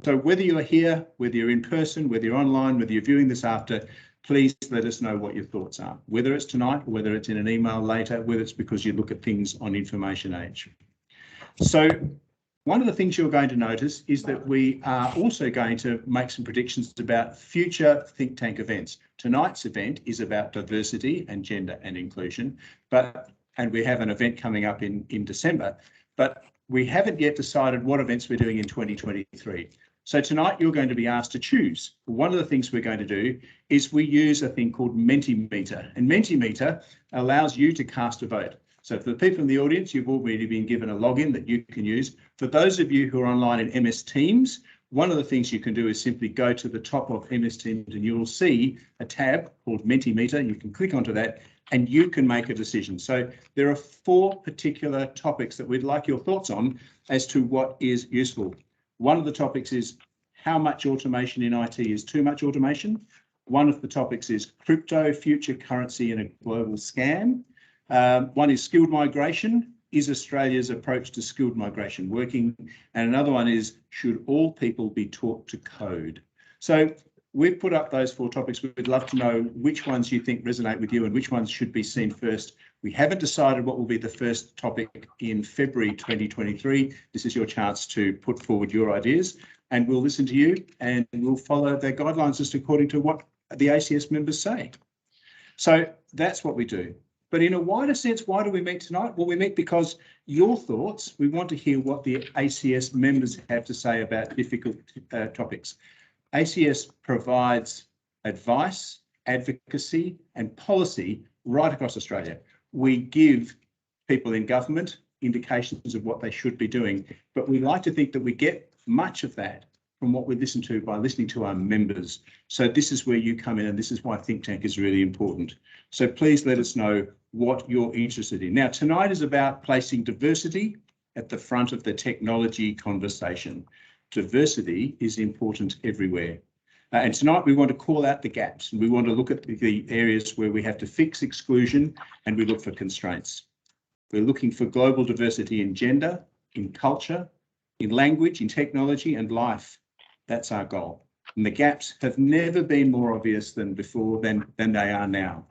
So whether you're here, whether you're in person, whether you're online, whether you're viewing this after, please let us know what your thoughts are, whether it's tonight, or whether it's in an email later, whether it's because you look at things on Information Age. So one of the things you're going to notice is that we are also going to make some predictions about future think tank events. Tonight's event is about diversity and gender and inclusion, and we have an event coming up in December, but we haven't yet decided what events we're doing in 2023. So tonight you're going to be asked to choose. One of the things we're going to do is we use a thing called Mentimeter, and Mentimeter allows you to cast a vote. So for the people in the audience, you've already been given a login that you can use. For those of you who are online in MS Teams, one of the things you can do is simply go to the top of MS Teams and you will see a tab called Mentimeter. You can click onto that and you can make a decision. So there are 4 particular topics that we'd like your thoughts on as to what is useful. One of the topics is how much automation in IT is too much automation. One of the topics is crypto, future currency in a global scam. One is skilled migration. Is Australia's approach to skilled migration working? And another one is, should all people be taught to code? So we've put up those 4 topics. We'd love to know which ones you think resonate with you and which ones should be seen first. We haven't decided what will be the first topic in February 2023. This is your chance to put forward your ideas and we'll listen to you and we'll follow the guidelines just according to what the ACS members say. So that's what we do. But in a wider sense, why do we meet tonight? Well, we meet because your thoughts, we want to hear what the ACS members have to say about difficult topics. ACS provides advice, advocacy and policy right across Australia. We give people in government indications of what they should be doing, but we like to think that we get much of that from what we listen to by listening to our members. So this is where you come in and this is why Think Tank is really important. So please let us know what you're interested in. Now, tonight is about placing diversity at the front of the technology conversation. Diversity is important everywhere. And tonight we want to call out the gaps and we want to look at the areas where we have to fix exclusion and we look for constraints. We're looking for global diversity in gender, in culture, in language, in technology and life. That's our goal. And the gaps have never been more obvious than before than they are now.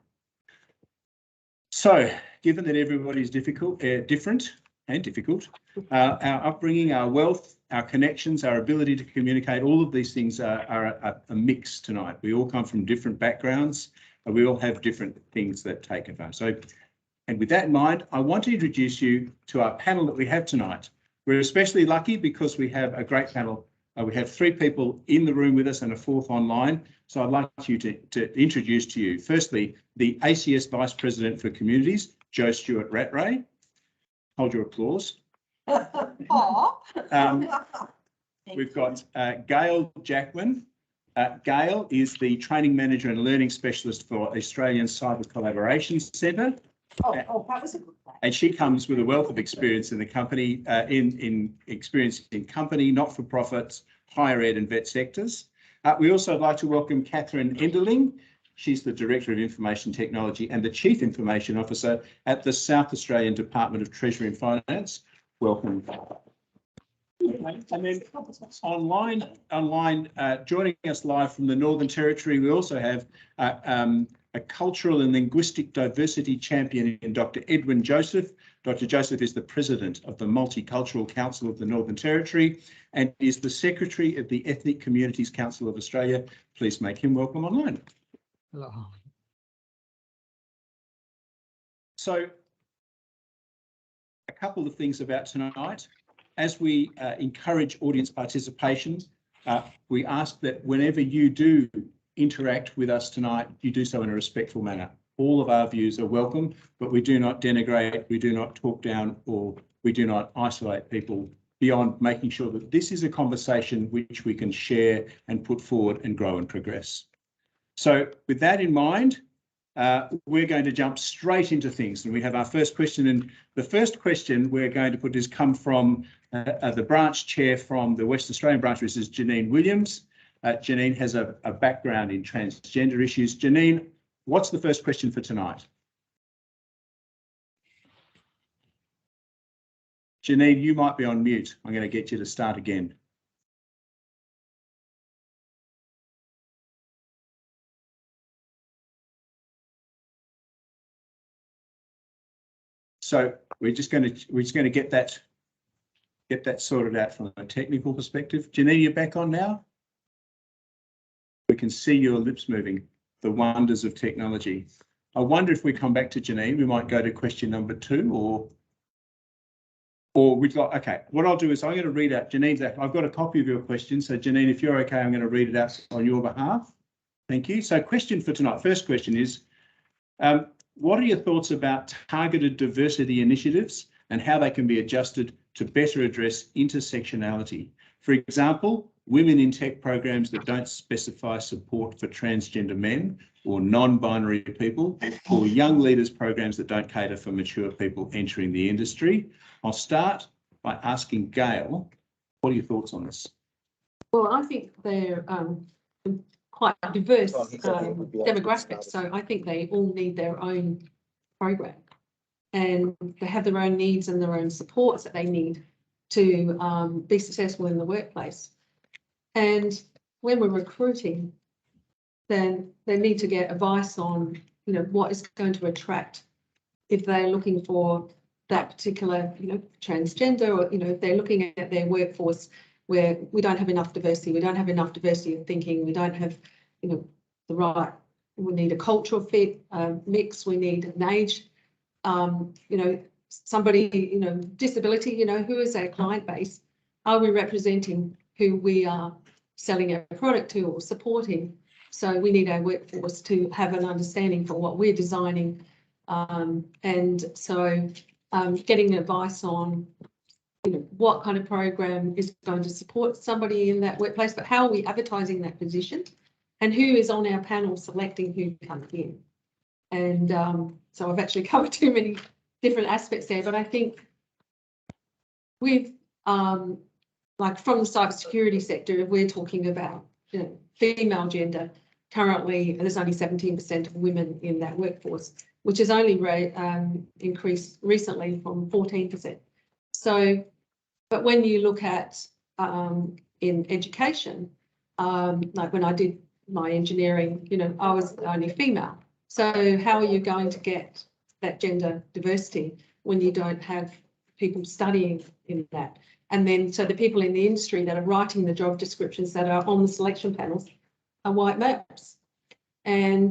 So given that everybody is different and difficult, our upbringing, our wealth, our connections, our ability to communicate, all of these things are a mix tonight. We all come from different backgrounds and we all have different things that take advantage. So, and with that in mind, I want to introduce you to our panel that we have tonight. We're especially lucky because we have a great panel. We have 3 people in the room with us and a 4th online. So I'd like you to introduce to you, firstly, the ACS Vice President for Communities, Jo Stewart Rattray. Hold your applause. We've got Gail Jackman. Gail is the Training Manager and Learning Specialist for Australian Cyber Collaboration Centre. That was a good plan. And she comes with a wealth of experience in the company, in experience in company, not-for-profits, higher ed and vet sectors. We also like to welcome Catherine Enderling. She's the Director of Information Technology and the Chief Information Officer at the South Australian Department of Treasury and Finance. Welcome. And then online, joining us live from the Northern Territory, we also have a cultural and linguistic diversity champion in Dr. Edwin Joseph. Dr. Joseph is the President of the Multicultural Council of the Northern Territory and is the Secretary of the Ethnic Communities Council of Australia. Please make him welcome online. Hello. So, a couple of things about tonight. As we encourage audience participation, we ask that whenever you do interact with us tonight, you do so in a respectful manner. All of our views are welcome, but we do not denigrate, we do not talk down, or we do not isolate people beyond making sure that this is a conversation which we can share and put forward and grow and progress. So with that in mind, we're going to jump straight into things, and we have our first question. And the first question we're going to put is come from the branch chair from the West Australian branch, which is Janine Williams. Janine has a background in transgender issues. Janine, what's the first question for tonight? Janine, you might be on mute. I'm going to get you to start again. So we're just going to get that sorted out from a technical perspective. Janine, you're back on now? We can see your lips moving, the wonders of technology. I wonder if we come back to Janine, we might go to question number 2 or we'd like, okay, what I'll do is I'm going to read out Janine's, I've got a copy of your question. So Janine, if you're okay, I'm going to read it out on your behalf. Thank you. So question for tonight, first question is, what are your thoughts about targeted diversity initiatives and how they can be adjusted to better address intersectionality? For example, women in tech programs that don't specify support for transgender men or non-binary people, or young leaders programs that don't cater for mature people entering the industry. I'll start by asking Gail, what are your thoughts on this? Well, I think they're quite diverse demographics, so I think they all need their own program, and they have their own needs and their own supports that they need to be successful in the workplace. And when we're recruiting, then they need to get advice on, what is going to attract, if they're looking for that particular, transgender, or, if they're looking at their workforce where we don't have enough diversity, we don't have enough diversity of thinking, we don't have, the right, we need a cultural fit, mix, we need an age, somebody, disability, who is our client base? Are we representing who we are selling our product to or supporting? So we need our workforce to have an understanding for what we're designing. And so getting advice on, what kind of program is going to support somebody in that workplace, but how are we advertising that position, and who is on our panel selecting who comes in? And so I've actually covered too many different aspects there, but I think with like from the cybersecurity sector, if we're talking about female gender, currently there's only 17% of women in that workforce, which has only increased recently from 14%. So, but when you look at in education, like when I did my engineering, I was only female. So how are you going to get that gender diversity when you don't have people studying in that? And then so the people in the industry that are writing the job descriptions that are on the selection panels are white males. And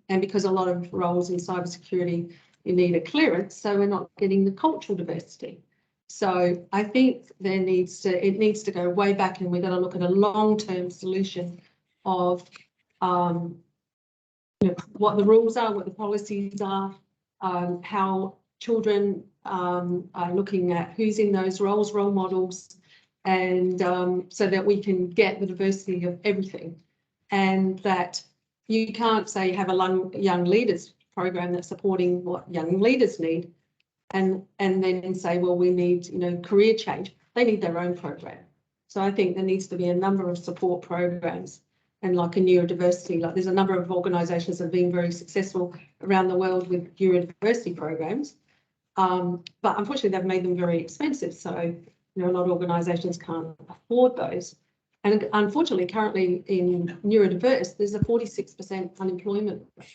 because a lot of roles in cybersecurity, you need a clearance, so we're not getting the cultural diversity. So I think it needs to go way back, and we've got to look at a long-term solution of what the rules are, what the policies are, how children are looking at who's in those roles, role models, and so that we can get the diversity of everything. And that you can't say you have a young leaders program that's supporting what young leaders need, and then say, well, we need career change. They need their own program. So I think there needs to be a number of support programs, and like a neurodiversity, like there's a number of organisations that have been very successful around the world with neurodiversity programs, but unfortunately they've made them very expensive. So a lot of organisations can't afford those. And unfortunately, currently in neurodiverse, there's a 46% unemployment rate.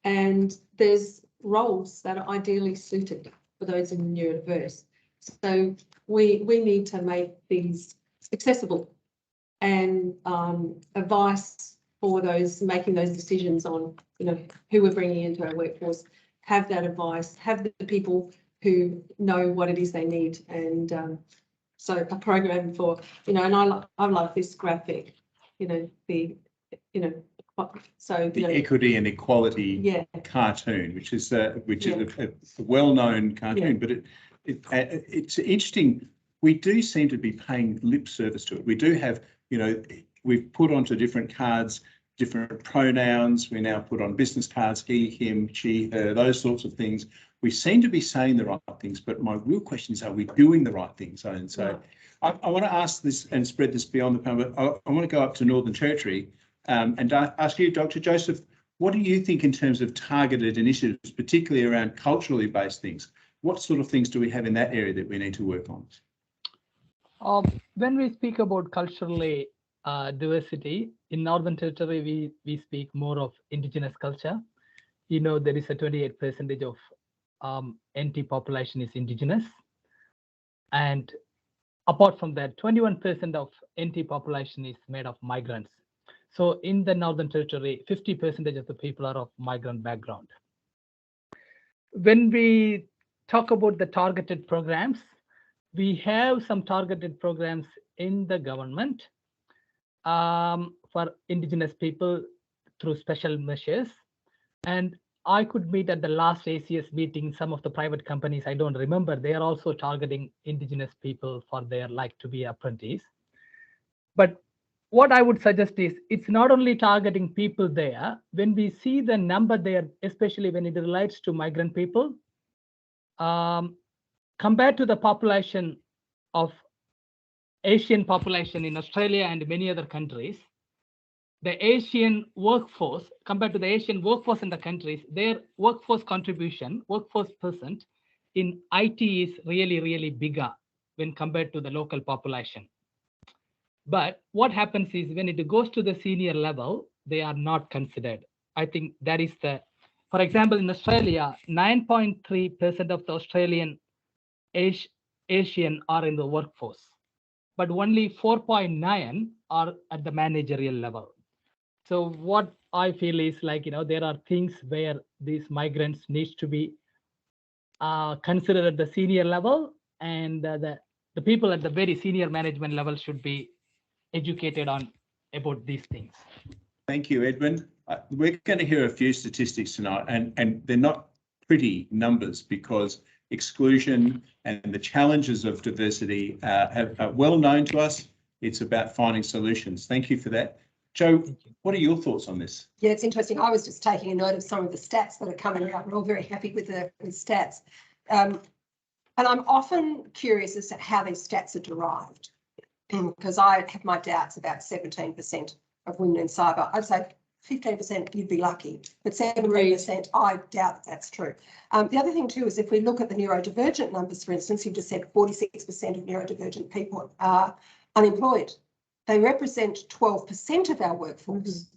And there's roles that are ideally suited for those in neurodiverse. So we need to make these accessible, and advice for those making those decisions on, who we're bringing into our workforce, have that advice, have the people who know what it is they need. And so a program for, and I love this graphic, so the equity and equality cartoon, which is a well-known cartoon, but it's interesting. We do seem to be paying lip service to it. We do have, we've put onto different cards different pronouns. We now put on business cards, he, him, she, her, those sorts of things. We seem to be saying the right things, but my real question is, are we doing the right things? And so I want to ask this and spread this beyond the panel, but I want to go up to Northern Territory and ask you, Dr. Joseph, what do you think in terms of targeted initiatives, particularly around culturally based things? What sort of things do we have in that area that we need to work on? When we speak about culturally diversity, in Northern Territory, we speak more of Indigenous culture. There is a 28% of NT population is Indigenous. And apart from that, 21% of NT population is made of migrants. So in the Northern Territory, 50% of the people are of migrant background. When we talk about the targeted programs, we have some targeted programs in the government for Indigenous people through special measures. And I could meet at the last ACS meeting, some of the private companies, I don't remember, they are also targeting Indigenous people for their like to be apprentice. But what I would suggest is it's not only targeting people there. When we see the number there, especially when it relates to migrant people, compared to the population of Asian population in Australia and many other countries, the Asian workforce, compared to the Asian workforce in the countries, their workforce contribution, workforce percent in IT is really, really bigger when compared to the local population. But what happens is when it goes to the senior level, they are not considered. I think that is for example, in Australia, 9.3% of the Australian Asian are in the workforce, but only 4.9 are at the managerial level. So what I feel is like, there are things where these migrants needs to be considered at the senior level, and the people at the very senior management level should be educated on about these things. Thank you, Edwin. We're going to hear a few statistics tonight, and they're not pretty numbers because exclusion and the challenges of diversity are well known to us. It's about finding solutions. Thank you for that. Joe, what are your thoughts on this? Yeah, it's interesting. I was just taking a note of some of the stats that are coming out. We're all very happy with the stats. And I'm often curious as to how these stats are derived, because I have my doubts about 17% of women in cyber. I'd say 15% you'd be lucky, but 17% I doubt that's true. The other thing too is if we look at the neurodivergent numbers, for instance, you just said 46% of neurodivergent people are unemployed. They represent 12% of our workforce.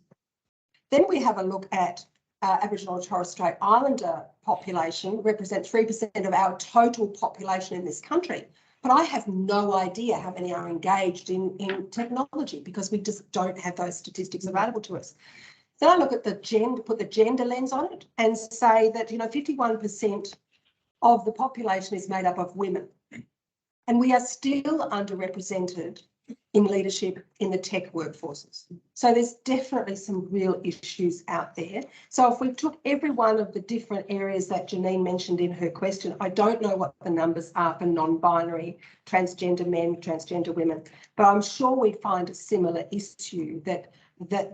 Then we have a look at Aboriginal and Torres Strait Islander population, represent 3% of our total population in this country. But I have no idea how many are engaged in technology because we just don't have those statistics available to us. Then I look at the gender, put the gender lens on it and say that, 51% of the population is made up of women. And we are still underrepresented in leadership in the tech workforces. So there's definitely some real issues out there. So if we took every one of the different areas that Janine mentioned in her question, I don't know what the numbers are for non-binary, transgender men, transgender women, but I'm sure we'd find a similar issue that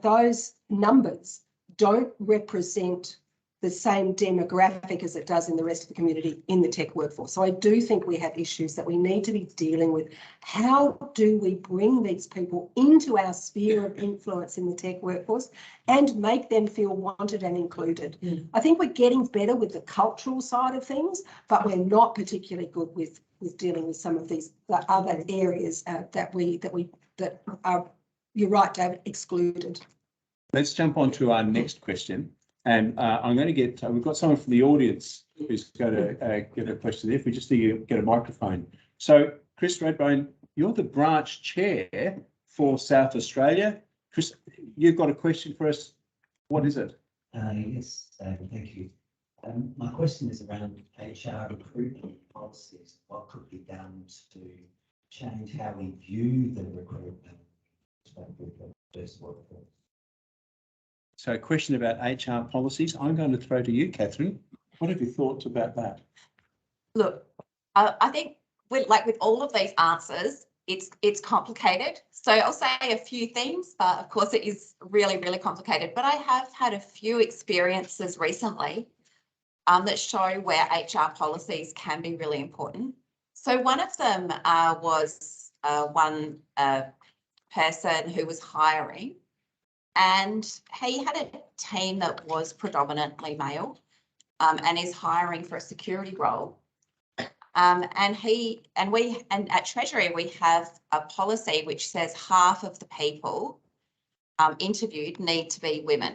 those numbers don't represent the same demographic as it does in the rest of the community in the tech workforce. So I do think we have issues that we need to be dealing with. How do we bring these people into our sphere of influence in the tech workforce and make them feel wanted and included? I think we're getting better with the cultural side of things, but we're not particularly good with dealing with some of these other areas that are, you're right, David, excluded. Let's jump on to our next question. And I'm going to get, we've got someone from the audience who's going to get a question there. If we just need to get a microphone. So, Chris Redbone, you're the branch chair for South Australia. Chris, you've got a question for us. What is it? Yes, David, thank you. My question is around HR recruitment policies. What could be done to change how we view the recruitment workforce? So a question about HR policies. I'm going to throw to you, Catherine. What have your thoughts about that? Look, I think with all of these answers, it's complicated. So I'll say a few things, but of course it is really, really complicated. But I have had a few experiences recently that show where HR policies can be really important. So one of them was one person who was hiring, and he had a team that was predominantly male and is hiring for a security role. And at Treasury, we have a policy which says half of the people interviewed need to be women.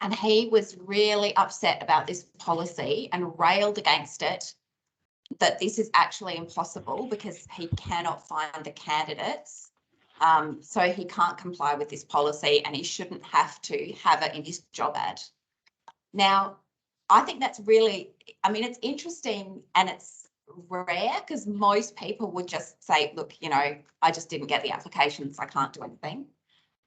And he was really upset about this policy and railed against it, that this is actually impossible because he cannot find the candidates. So he can't comply with this policy and he shouldn't have to have it in his job ad. Now, I think that's really, I mean, it's interesting and it's rare because most people would just say, look, you know, I just didn't get the applications, I can't do anything.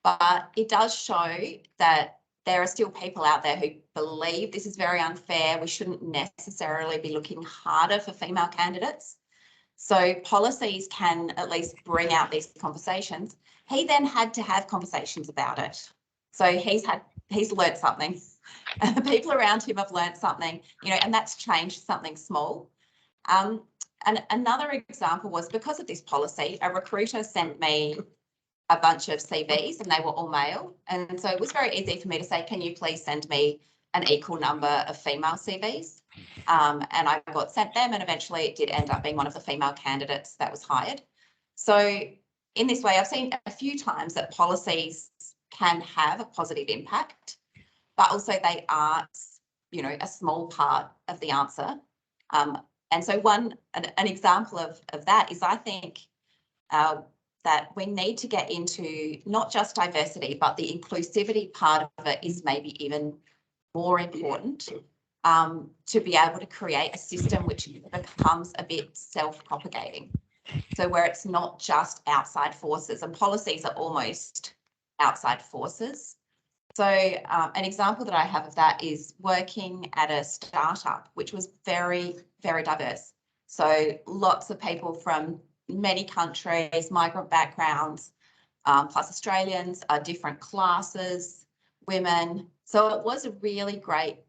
But it does show that there are still people out there who believe this is very unfair. We shouldn't necessarily be looking harder for female candidates. So policies can at least bring out these conversations. He then had to have conversations about it. So he's learnt something. People around him have learnt something, you know, and that's changed something small. And another example was because of this policy, a recruiter sent me a bunch of CVs and they were all male. And so it was very easy for me to say, can you please send me an equal number of female CVs? And I got sent them and eventually it did end up being one of the female candidates that was hired. So in this way, I've seen a few times that policies can have a positive impact, but also they are, you know, a small part of the answer. And so an example of that is I think that we need to get into not just diversity, but the inclusivity part of it is maybe even more important to be able to create a system which becomes a bit self-propagating. So where it's not just outside forces, and policies are almost outside forces. So an example that I have of that is working at a startup, which was very, very diverse. So lots of people from many countries, migrant backgrounds, plus Australians, different classes, women. So it was a really great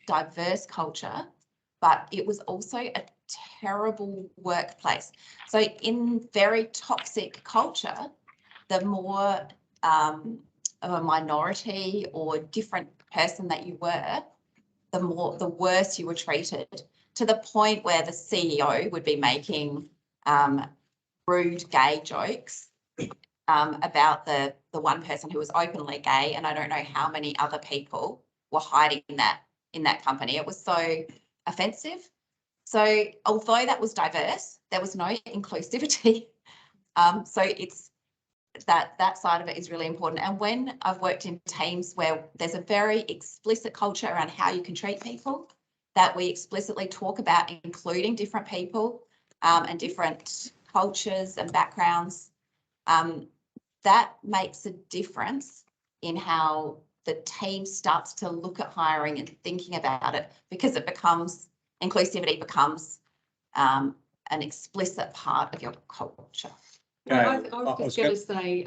diverse culture, but it was also a terrible workplace. So in very toxic culture, the more of a minority or different person that you were, the worse you were treated, to the point where the CEO would be making rude gay jokes about the one person who was openly gay, and I don't know how many other people were hiding that in that company. It was so offensive. So although that was diverse, there was no inclusivity. So it's that side of it is really important. And when I've worked in teams where there's a very explicit culture around how you can treat people, that we explicitly talk about including different people and different cultures and backgrounds, that makes a difference in how the team starts to look at hiring and thinking about it, because it becomes, inclusivity becomes an explicit part of your culture. I was just going to say,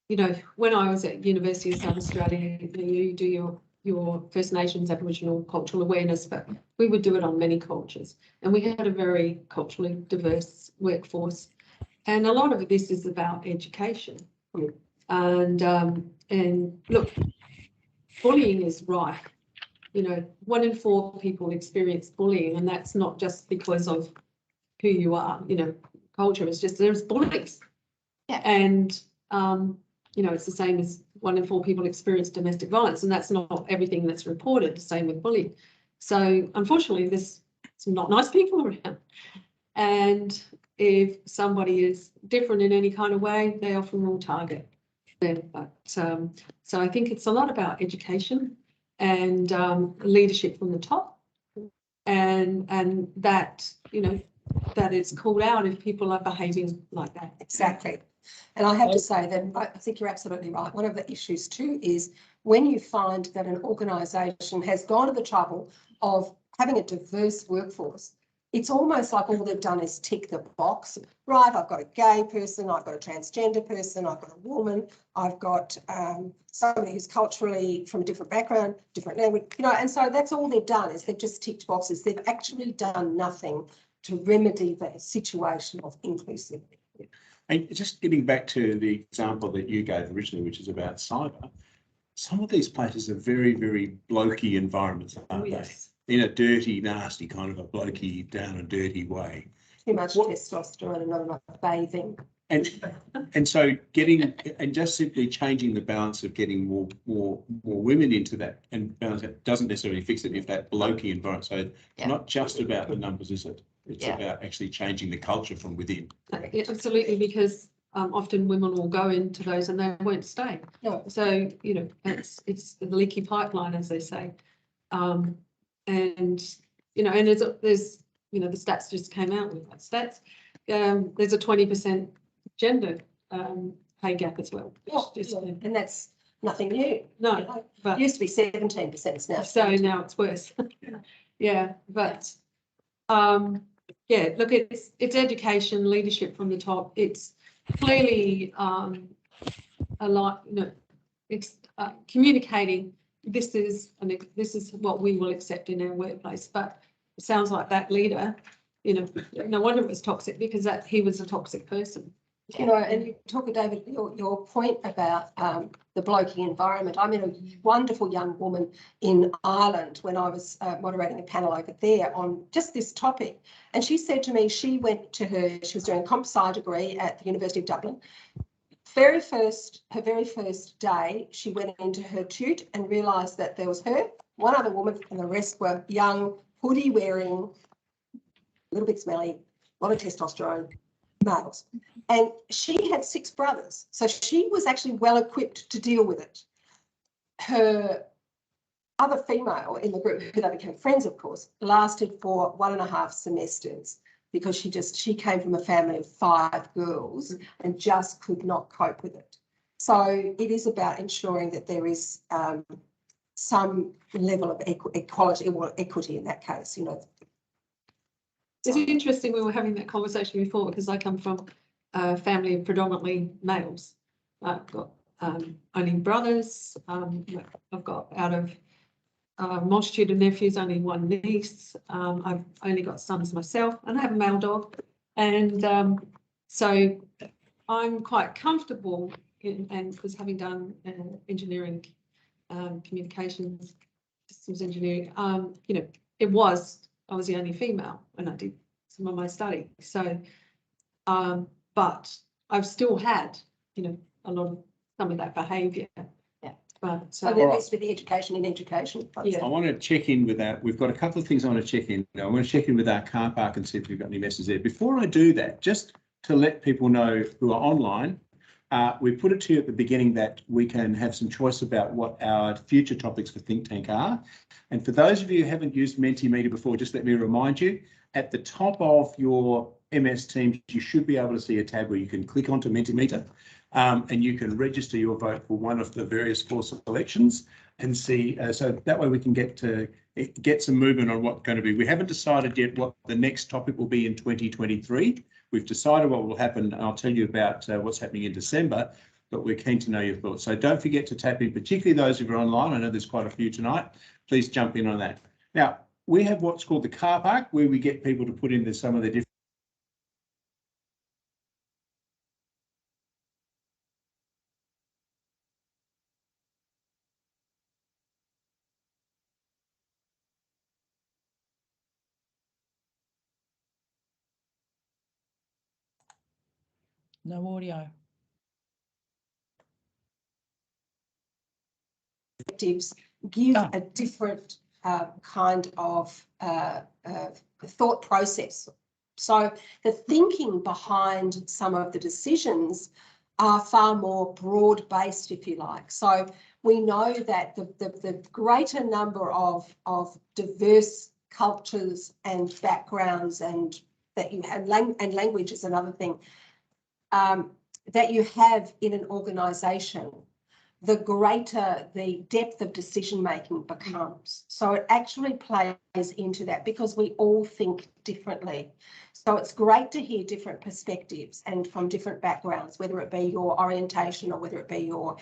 you know, when I was at University of South Australia, you do your First Nations Aboriginal cultural awareness, but we would do it on many cultures, and we had a very culturally diverse workforce. And a lot of this is about education. And look, bullying is rife. You know, 1 in 4 people experience bullying, and that's not just because of who you are, you know, culture. It's just there's bullies. Yeah. And, you know, it's the same as 1 in 4 people experience domestic violence, and that's not everything that's reported. The same with bullying. So unfortunately, there's some not nice people around. And if somebody is different in any kind of way, they often will target them. But so I think it's a lot about education and leadership from the top, and that, you know, that it's called out if people are behaving like that. Exactly. And I have to say that I think you're absolutely right. One of the issues too is when you find that an organisation has gone to the trouble of having a diverse workforce, it's almost like all they've done is tick the box. Right, I've got a gay person, I've got a transgender person, I've got a woman, I've got somebody who's culturally from a different background, different language, you know, and so that's all they've done is they've just ticked boxes. They've actually done nothing to remedy the situation of inclusivity. And just getting back to the example that you gave originally, which is about cyber, some of these places are very, very blokey environments, aren't they? Yes. In a dirty, nasty kind of a blokey, down and dirty way. Too much testosterone and not enough bathing. And so just simply changing the balance of getting more women into that, and balance that doesn't necessarily fix it if that blokey environment. So it's not just about the numbers, is it? It's about actually changing the culture from within. Yeah, absolutely, because often women will go into those and they won't stay. No. So, you know, it's the leaky pipeline, as they say. And, you know, and there's, you know, the stats just came out with that stats. There's a 20% gender pay gap as well. And that's nothing new. No, but It used to be 17%, now. so now it's worse. Yeah, but yeah, look, it's education, leadership from the top. It's clearly a lot, you know, it's communicating. This is what we will accept in our workplace. But it sounds like that leader, you know, no wonder it was toxic, because he was a toxic person. You know, and you talk, David, your point about the blokey environment. I met a wonderful young woman in Ireland when I was moderating a panel over there on just this topic. And she said to me, she was doing a comp sci degree at the University of Dublin. Her very first day, she went into her tute and realised that there was her, one other woman, and the rest were young, hoodie wearing, a little bit smelly, a lot of testosterone males. And she had 6 brothers, so she was actually well equipped to deal with it. Her other female in the group, who they became friends, of course, lasted for 1.5 semesters, because she came from a family of 5 girls and just could not cope with it. So it is about ensuring that there is some level of equality or equity in that case, you know. It's interesting, we were having that conversation before, because I come from a family of predominantly males. I've got only brothers. I've got, out of a multitude of nephews, only 1 niece. I've only got sons myself, and I have a male dog. And so I'm quite comfortable and because having done engineering, communications, systems engineering, you know, I was the only female when I did some of my study. So, but I've still had, you know, some of that behaviour. Yeah. But so there needs to be the education in education. Yeah. I want to check in with that. We've got a couple of things I want to check in. I want to check in with our car park and see if we've got any messages there. Before I do that, just to let people know who are online, we put it to you at the beginning that we can have some choice about what our future topics for Think Tank are. And for those of you who haven't used Mentimeter before, just let me remind you, at the top of your MS Teams, you should be able to see a tab where you can click onto Mentimeter and you can register your vote for one of the various 4 selections and see. So that way we can get some movement on what's going to be. We haven't decided yet what the next topic will be in 2023. We've decided what will happen, and I'll tell you about what's happening in December, but we're keen to know your thoughts. So don't forget to tap in, particularly those of you online. I know there's quite a few tonight. Please jump in on that. Now, we have what's called the car park, where we get people to put in some of their different. No audio. Perspectives give a different kind of thought process. So the thinking behind some of the decisions are far more broad-based, if you like. So we know that the greater number of diverse cultures and backgrounds, and that you have, and language is another thing, that you have in an organisation, the greater the depth of decision making becomes. So it actually plays into that, because we all think differently. So it's great to hear different perspectives and from different backgrounds, whether it be your orientation or whether it be your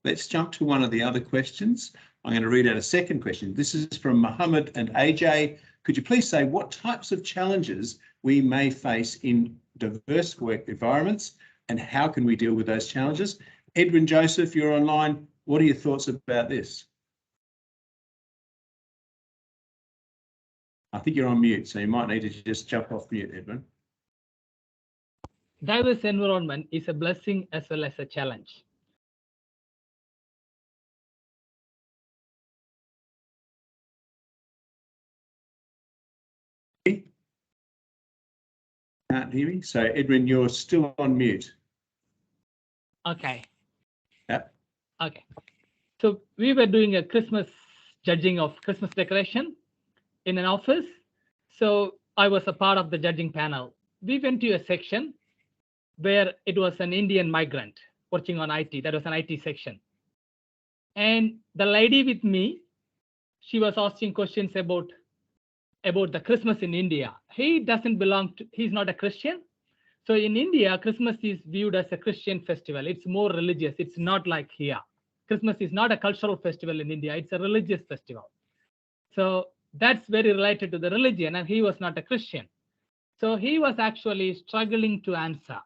Let's jump to one of the other questions. I'm going to read out a second question. This is from Mohammed and AJ. Could you please say what types of challenges we may face in diverse work environments and how can we deal with those challenges? Edwin Joseph, you're online. What are your thoughts about this? I think you're on mute, so you might need to just jump off mute, Edwin. Diverse environment is a blessing as well as a challenge. Can't hear me. So Edwin, you're still on mute. Okay. Yep. Okay. So we were doing a Christmas judging of Christmas decoration in an office. So I was a part of the judging panel. We went to a section where it was an Indian migrant working on IT. That was an IT section. And the lady with me, she was asking questions about the Christmas in India. He doesn't belong to, he's not a Christian. So in India, Christmas is viewed as a Christian festival. It's more religious. It's not like here. Christmas is not a cultural festival in India. It's a religious festival. So that's very related to the religion, and he was not a Christian. So he was actually struggling to answer.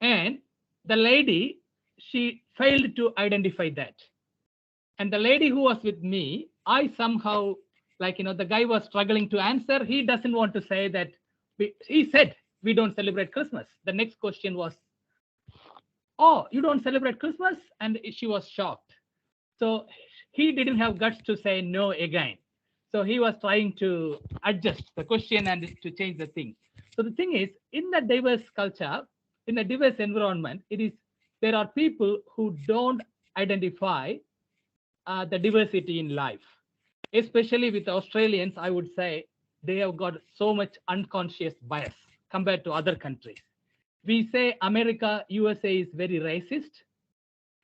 And the lady, she failed to identify that. And the lady who was with me, I somehow, like, the guy was struggling to answer. He doesn't want to say that. He said, we don't celebrate Christmas. The next question was, oh, you don't celebrate Christmas? And she was shocked. So he didn't have guts to say no again. So he was trying to adjust the question and to change the thing. So the thing is, in the diverse culture, in a diverse environment, there are people who don't identify the diversity in life. Especially with Australians, I would say they have got so much unconscious bias compared to other countries. We say America, USA is very racist,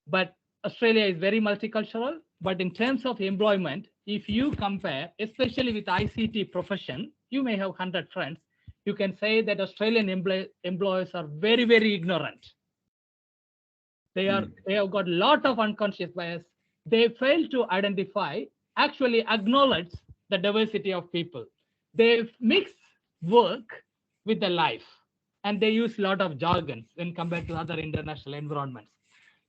but Australia is very multicultural. But in terms of employment, if you compare, especially with ICT profession, you may have 100 friends, you can say that Australian employers are very, very ignorant. They have got a lot of unconscious bias. They fail to identify, actually acknowledge the diversity of people. They mix work with the life, and they use a lot of jargons when compared to other international environments.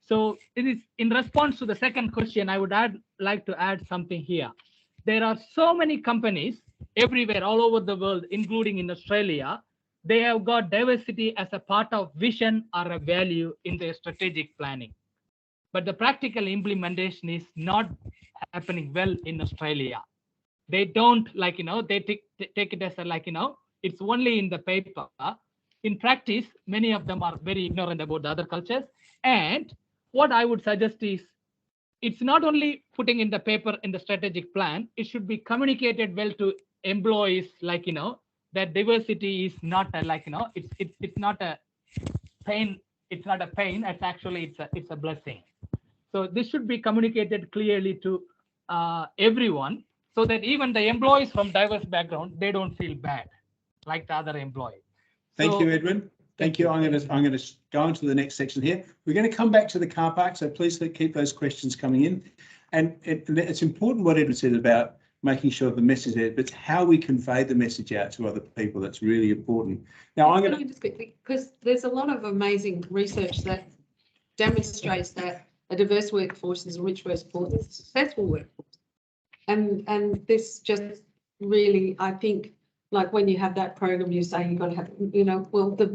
So it is in response to the second question, I would like to add something here. There are so many companies everywhere, all over the world, including in Australia. They have got diversity as a part of vision or a value in their strategic planning. But the practical implementation is not happening well in Australia. They don't they take it as a it's only in the paper. In practice, many of them are very ignorant about the other cultures. And what I would suggest is, it's not only putting in the paper in the strategic plan, it should be communicated well to employees, that diversity is not it's not a pain. It's not a pain. It's actually, it's a blessing. So this should be communicated clearly to everyone, so that even the employees from diverse background, they don't feel bad like the other employees. Thank you, Edwin. Thank you. I'm going to go on to the next section here. We're going to come back to the car park, so please keep those questions coming in. And it's important what Edwin said about making sure the message is, but it's how we convey the message out to other people that's really important. Now, I'm going to just quickly, because there's a lot of amazing research that demonstrates that a diverse workforce is a rich workforce, a successful workforce. And this just really, I think, like when you have that program, you say you've got to have, well, the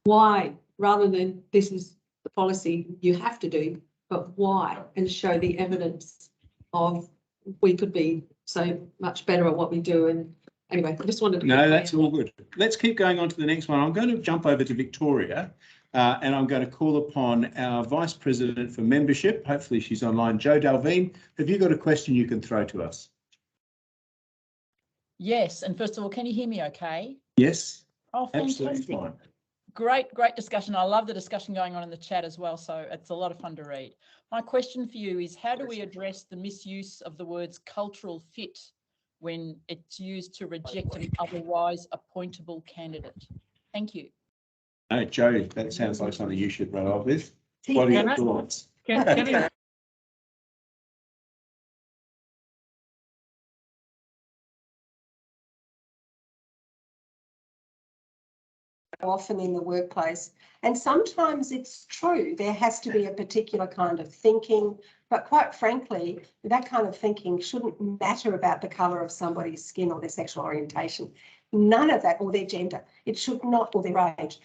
why, rather than this is the policy you have to do, but why, and show the evidence of we could be so much better at what we do. And anyway, I just wanted to. No, that's all good. Let's keep going on to the next one. I'm going to jump over to Victoria and I'm going to call upon our Vice President for Membership. Hopefully she's online. Jo Dalveen, have you got a question you can throw to us? Yes, and first of all, can you hear me okay? Yes. Oh, fantastic. Absolutely fine. Great discussion. I love the discussion going on in the chat as well, so it's a lot of fun to read. My question for you is, how do we address the misuse of the words cultural fit when it's used to reject an otherwise appointable candidate? Thank you. No, Jo, that sounds like something you should run off with. What are your thoughts? Can I often in the workplace. And sometimes it's true, there has to be a particular kind of thinking, but quite frankly, that kind of thinking shouldn't matter about the colour of somebody's skin or their sexual orientation. None of that, or their gender, it should not, or their age,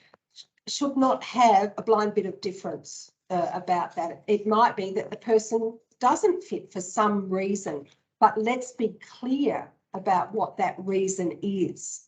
should not have a blind bit of difference about that. It might be that the person doesn't fit for some reason, but let's be clear about what that reason is.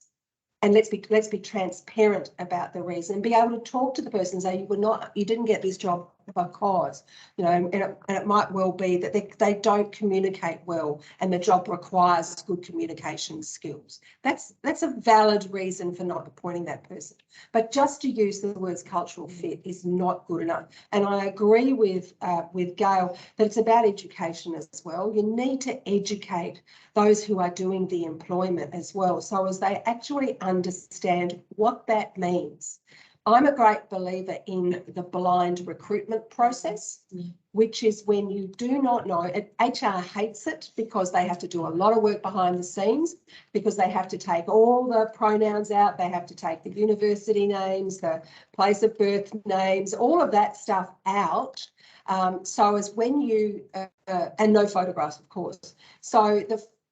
And let's be transparent about the reason and be able to talk to the person and say you didn't get this job because, you know, and it might well be that they don't communicate well and the job requires good communication skills. That's a valid reason for not appointing that person. But just to use the words cultural fit is not good enough. And I agree with Gail that it's about education as well. You need to educate those who are doing the employment as well, so as they actually understand what that means. I'm a great believer in the blind recruitment process, which is when you do not know, HR hates it because they have to do a lot of work behind the scenes, because they have to take all the pronouns out, they have to take the university names, the place of birth names, all of that stuff out. So as when you, and no photographs, of course. So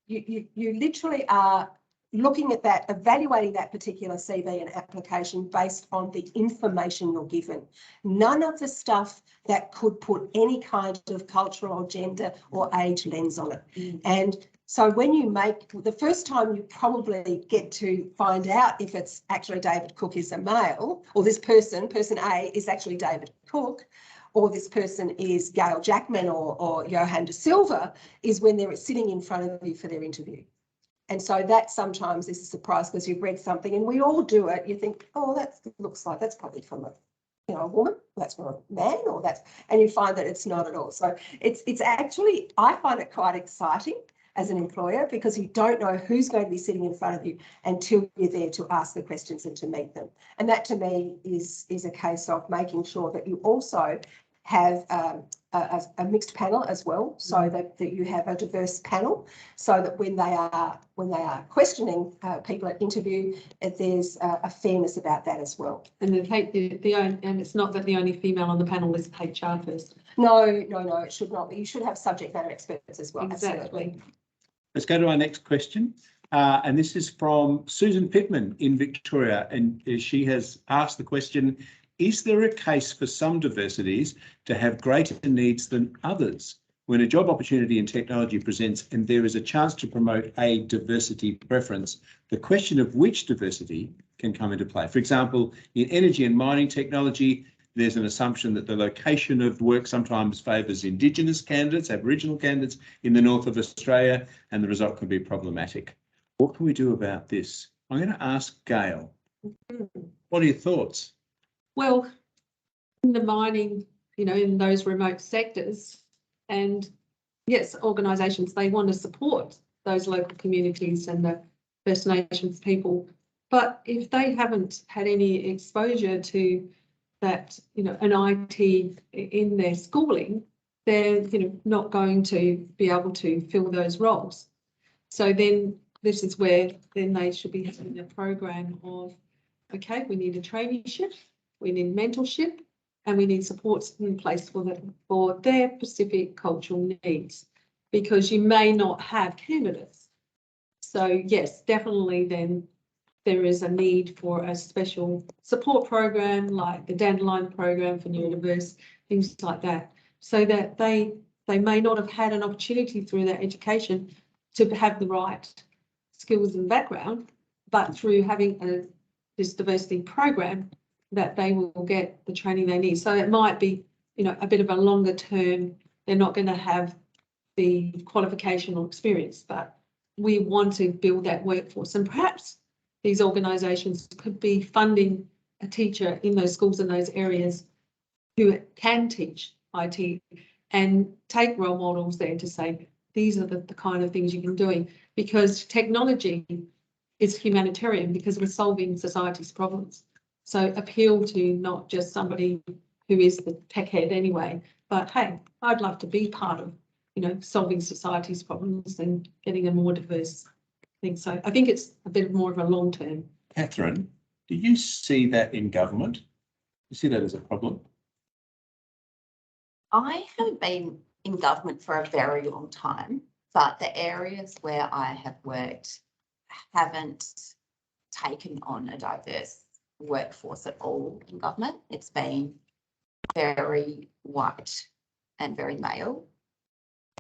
you literally are looking at that, evaluating that particular CV and application based on the information you're given. None of the stuff that could put any kind of cultural or gender or age lens on it. And so when you make, the first time you probably get to find out if it's actually David Cook is a male, or this person A is actually David Cook, or this person is Gail Jackman or Johan De Silva, is when they're sitting in front of you for their interview. And so that sometimes is a surprise because you've read something and we all do it. You think, oh, that looks like that's probably from a woman, that's from a man, or that's, and you find that it's not at all. So it's actually, I find it quite exciting as an employer because you don't know who's going to be sitting in front of you until you're there to ask the questions and to meet them. And that to me is a case of making sure that you also have a mixed panel as well, so that you have a diverse panel, so that when they are questioning people at interview, there's a fairness about that as well. And and it's not that the only female on the panel is HR person. No, it should not be. You should have subject matter experts as well. Exactly. Absolutely. Let's go to our next question. And this is from Susan Pittman in Victoria. And she has asked the question, is there a case for some diversities to have greater needs than others when a job opportunity in technology presents and there is a chance to promote a diversity preference? The question of which diversity can come into play. For example, in energy and mining technology, there's an assumption that the location of work sometimes favours Indigenous candidates, Aboriginal candidates in the north of Australia, and the result can be problematic. What can we do about this? I'm going to ask Gail. What are your thoughts? Well, in the mining, in those remote sectors, and yes, organisations, they want to support those local communities and the First Nations people. But if they haven't had any exposure to that, an IT in their schooling, they're, not going to be able to fill those roles. So then this is where then they should be having a program of, okay, we need a traineeship, we need mentorship, and we need supports in place for their specific cultural needs, because you may not have candidates. So yes, definitely then there is a need for a special support program like the Dandelion program for neurodiverse, things like that, so that they may not have had an opportunity through their education to have the right skills and background, but through having this diversity program, that they will get the training they need. So it might be, a bit of a longer term. They're not going to have the qualification or experience, but we want to build that workforce. And perhaps these organisations could be funding a teacher in those schools in those areas who can teach IT and take role models there to say, these are the kind of things you can be doing, because technology is humanitarian because we're solving society's problems. So appeal to not just somebody who is the tech head anyway, but hey, I'd love to be part of, solving society's problems and getting a more diverse thing. So I think it's a bit more of a long term. Catherine, Do you see that in government? You see that as a problem? I haven't been in government for a very long time, but the areas where I have worked haven't taken on a diverse workforce at all in government. It's been very white and very male.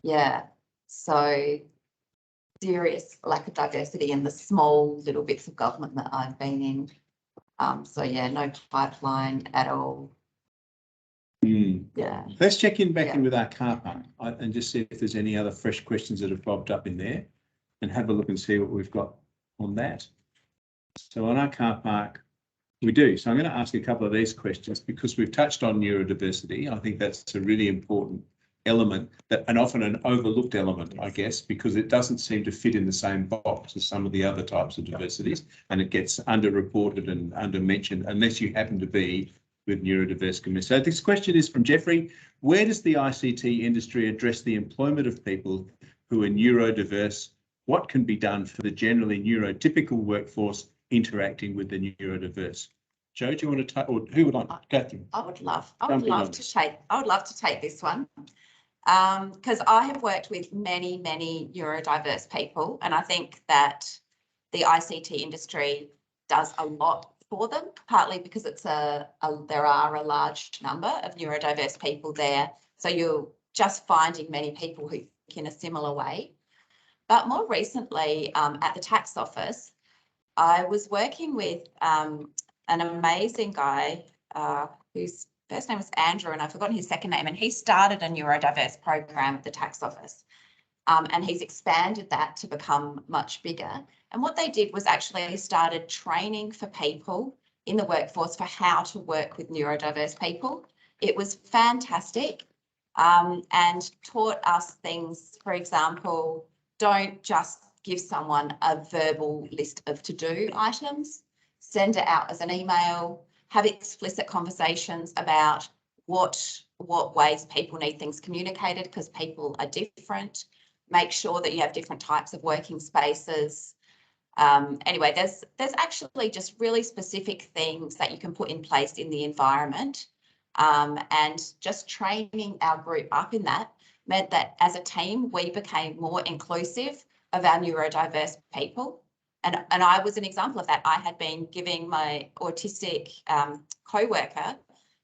Yeah, so serious lack of diversity in the small little bits of government that I've been in. So yeah, no pipeline at all. Yeah. Let's check in back in Yeah. with our car park and just see if there's any other fresh questions that have popped up in there, and have a look and see what we've got on that. So on our car park, we do. So I'm going to ask a couple of these questions because we've touched on neurodiversity. I think that's a really important element, that, and often an overlooked element, I guess, because it doesn't seem to fit in the same box as some of the other types of diversities, and it gets underreported and under-mentioned unless you happen to be with neurodiverse community. So this question is from Jeffrey. Where does the ICT industry address the employment of people who are neurodiverse? What can be done for the generally neurotypical workforce interacting with the neurodiverse? Jo, do you want to take, or who would like to go through? I would love to take this one. Because I have worked with many neurodiverse people, and I think that the ICT industry does a lot for them, partly because it's there are a large number of neurodiverse people there. So you're just finding many people who think in a similar way. But more recently, at the tax office, I was working with an amazing guy whose first name was Andrew, and I've forgotten his second name, and he started a neurodiverse program at the tax office. And he's expanded that to become much bigger. And what they did was actually started training for people in the workforce for how to work with neurodiverse people. It was fantastic, and taught us things. For example, don't just give someone a verbal list of to-do items, send it out as an email, have explicit conversations about what ways people need things communicated, because people are different. Make sure that you have different types of working spaces. Anyway, there's actually just really specific things that you can put in place in the environment, and just training our group up in that meant that as a team we became more inclusive of our neurodiverse people. And I was an example of that. I had been giving my autistic co-worker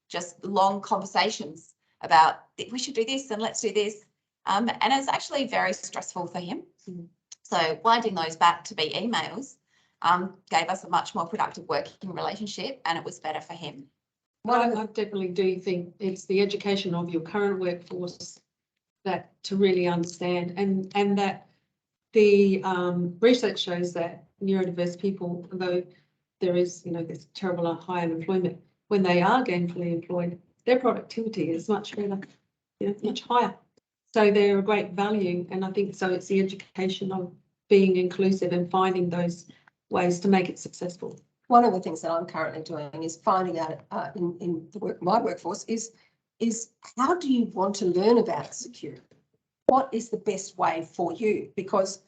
just long conversations about we should do this and let's do this. And it's actually very stressful for him. So winding those back to be emails gave us a much more productive working relationship, and it was better for him. I definitely do think it's the education of your current workforce that to really understand, and that the research shows that neurodiverse people, although there is, this terrible high unemployment, when they are gainfully employed, their productivity is much better, much higher. So they're a great value, and I think so it's the education of being inclusive and finding those ways to make it successful. One of the things that I'm currently doing is finding out in my workforce is how do you want to learn about security? What is the best way for you? Because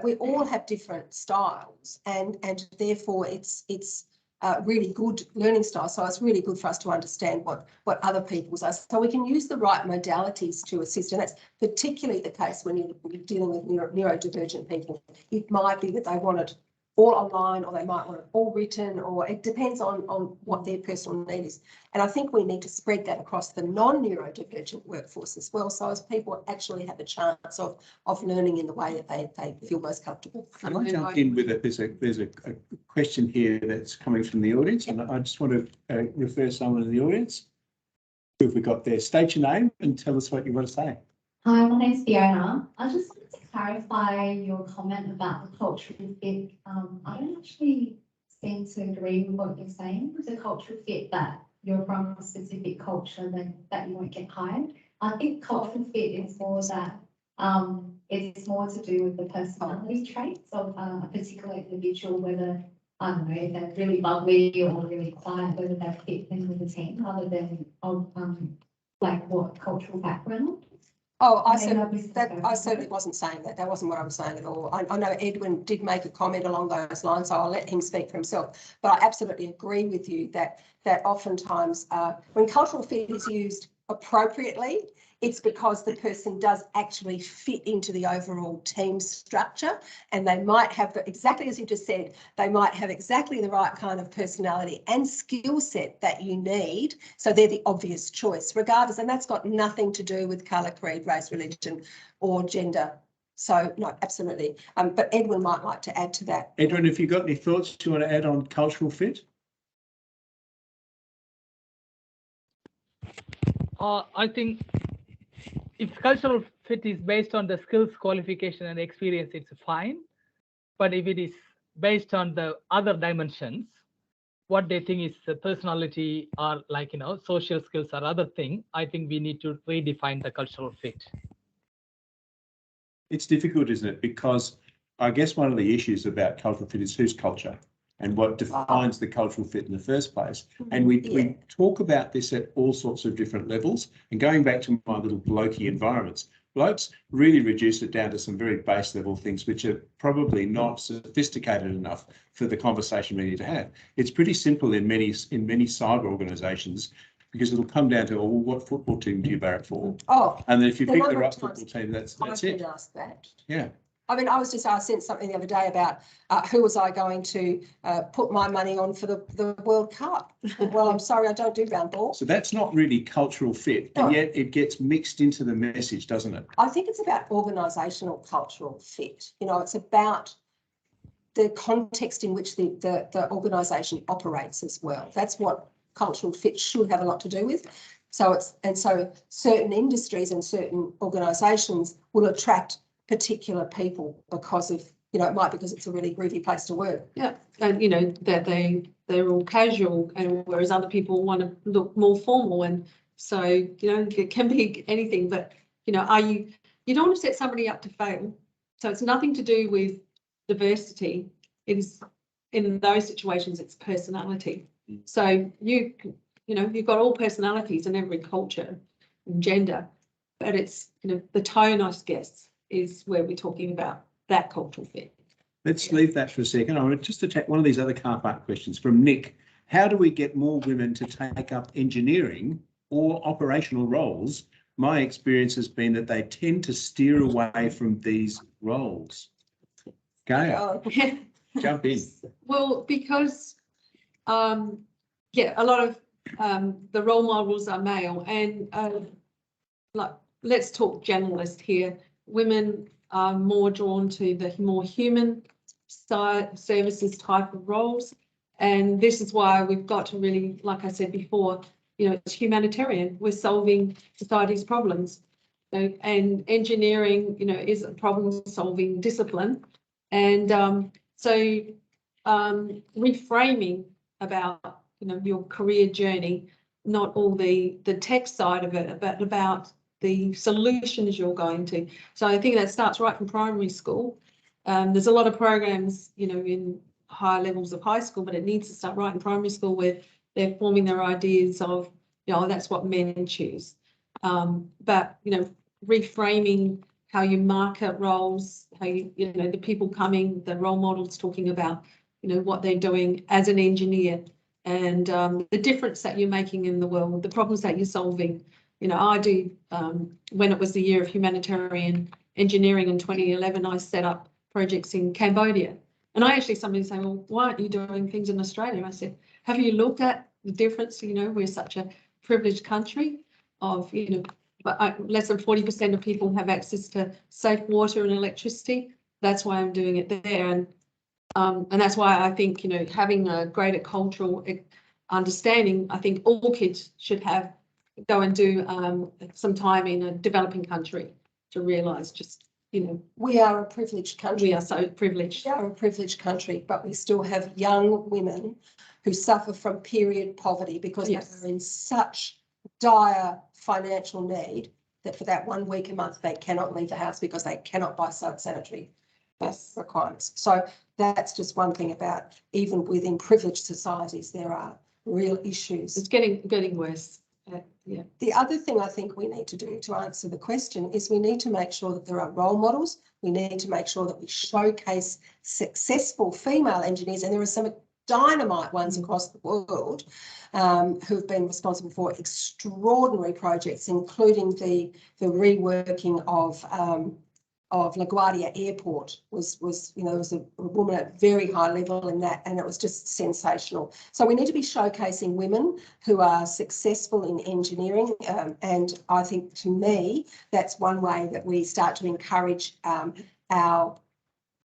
we all have different styles, and therefore it's really good learning style. So it's really good for us to understand what other people's are, so we can use the right modalities to assist. And that's particularly the case when you're dealing with neurodivergent people. It might be that they want it all online, or they might want it all written, or it depends on what their personal need is. And I think we need to spread that across the non-neurodivergent workforce as well, so as people actually have a chance of learning in the way that they feel most comfortable. Can I jump in with it? There's a question here that's coming from the audience, and I just want to refer someone in the audience. Who have we got there? State your name and tell us what you want to say. Hi, my name's Fiona. I just wanted to clarify your comment about the cultural fit. I don't actually seem to agree with what you're saying with the cultural fit, that you're from a specific culture that you won't get hired. I think cultural fit is more that it's more to do with the personality traits of a particular individual, whether, I don't know, they're really bubbly or really quiet, whether they fit in with the team, rather than like what cultural background. Oh, I Okay, said that'd be that, I super. certainly wasn't saying that. That wasn't what I was saying at all. I know Edwin did make a comment along those lines, so I'll let him speak for himself. But I absolutely agree with you that oftentimes when cultural fit is used appropriately, it's because the person does actually fit into the overall team structure, and they might have, exactly as you just said, they might have exactly the right kind of personality and skill set that you need. So they're the obvious choice, regardless, and that's got nothing to do with colour, creed, race, religion, or gender. So no, absolutely. But Edwin might like to add to that. Edwin, have you got any thoughts you want to add on cultural fit? I think if cultural fit is based on the skills, qualification, and experience, it's fine. But if it is based on the other dimensions, what they think is the personality or like, social skills or other thing, I think we need to redefine the cultural fit. It's difficult, isn't it? Because I guess one of the issues about cultural fit is whose culture and what defines the cultural fit in the first place. And we talk about this at all sorts of different levels. And going back to my little blokey environments, blokes really reduce it down to some very base level things, which are probably not sophisticated enough for the conversation we need to have. It's pretty simple in many cyber organisations, because it'll come down to, well, what football team do you barrack for? Oh, And then if you the pick the number right of times football team, that's I've been it. asked that. Yeah. I mean, I sent something the other day about who was I going to put my money on for the World Cup. Well, I'm sorry, I don't do round ball. So that's not really cultural fit, and yet it gets mixed into the message, doesn't it? I think it's about organisational cultural fit. It's about the context in which the organisation operates as well. That's what cultural fit should have a lot to do with. So certain industries and certain organisations will attract particular people because of, it might be because it's a really groovy place to work. Yeah, and that they're all casual, and whereas other people want to look more formal, and so it can be anything. But you don't want to set somebody up to fail. So it's nothing to do with diversity. It's in those situations, it's personality. So you've got all personalities in every culture and gender, but it's the tone, I guess, is where we're talking about that cultural fit. Let's leave that for a second. I want to just attack one of these other car park questions from Nick. How do we get more women to take up engineering or operational roles? My experience has been that they tend to steer away from these roles. Gail, jump in. Well, because a lot of the role models are male, and let's talk generalist here. Women are more drawn to the more human side services type of roles, and this is why we've got to really, like I said before, it's humanitarian. We're solving society's problems, and engineering, is a problem-solving discipline, and reframing about your career journey, not all the tech side of it, but about the solutions you're going to. So I think that starts right from primary school. There's a lot of programs, in higher levels of high school, but it needs to start right in primary school, where they're forming their ideas of, that's what men choose. But, reframing how you market roles, how the people coming, the role models talking about, what they're doing as an engineer, and the difference that you're making in the world, the problems that you're solving. I do, when it was the year of humanitarian engineering in 2011, I set up projects in Cambodia. And somebody saying, well, why aren't you doing things in Australia? I said, have you looked at the difference? We're such a privileged country of, but less than 40% of people have access to safe water and electricity. That's why I'm doing it there. And that's why I think, having a greater cultural understanding, I think all kids should go and do some time in a developing country to realise just, we are a privileged country. We are so privileged. We are a privileged country, but we still have young women who suffer from period poverty because they are in such dire financial need that for that 1 week a month they cannot leave the house because they cannot buy sanitary requirements. So that's just one thing about, even within privileged societies, there are real issues. It's getting worse. Yeah. The other thing I think we need to do to answer the question is we need to make sure that there are role models. We need to make sure that we showcase successful female engineers, and there are some dynamite ones across the world who've been responsible for extraordinary projects, including the reworking of LaGuardia Airport was you know, there was a woman at very high level in that, and it was just sensational. So we need to be showcasing women who are successful in engineering, and I think, to me, that's one way that we start to encourage our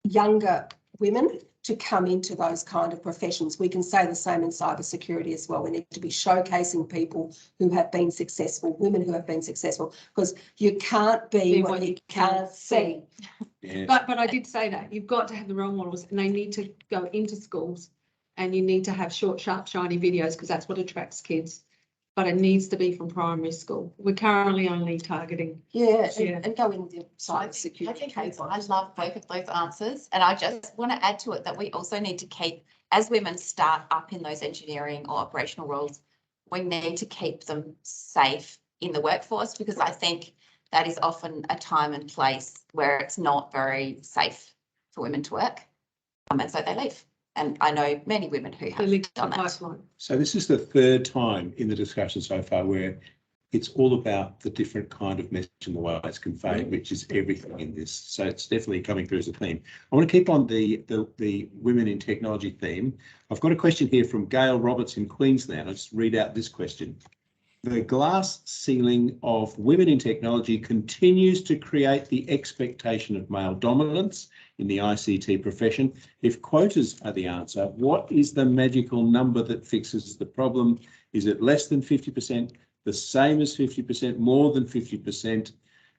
younger women to come into those kind of professions. We can say the same in cybersecurity as well. We need to be showcasing people who have been successful, women who have been successful, because you can't be what you can't see. Yeah. But I did say that you've got to have the role models, and they need to go into schools, and you need to have short, sharp, shiny videos, because that's what attracts kids. But it needs to be from primary school. We're currently only targeting. And go in the cybersecurity. I think I love both of those answers, and I just want to add to it that we also need to keep, as women start up in those engineering or operational roles, we need to keep them safe in the workforce, because I think that is often a time and place where it's not very safe for women to work, and so they leave. And I know many women who have done that. So this is the third time in the discussion so far where it's all about the different kind of message and the way it's conveyed, which is everything in this. So it's definitely coming through as a theme. I want to keep on the women in technology theme. I've got a question here from Gail Roberts in Queensland. I'll just read out this question. The glass ceiling of women in technology continues to create the expectation of male dominance in the ICT profession. If quotas are the answer, what is the magical number that fixes the problem? Is it less than 50%, the same as 50%, more than 50%?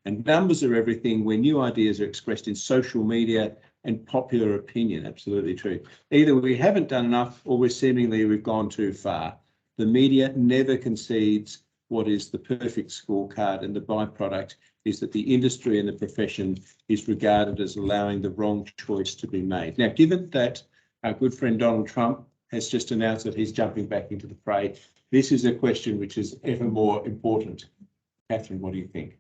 And numbers are everything when new ideas are expressed in social media and popular opinion. Absolutely true. Either we haven't done enough or we've gone too far. The media never concedes what is the perfect scorecard, and the byproduct is that the industry and the profession is regarded as allowing the wrong choice to be made. Now, given that our good friend Donald Trump has just announced that he's jumping back into the fray, this is a question which is ever more important. Catherine, what do you think?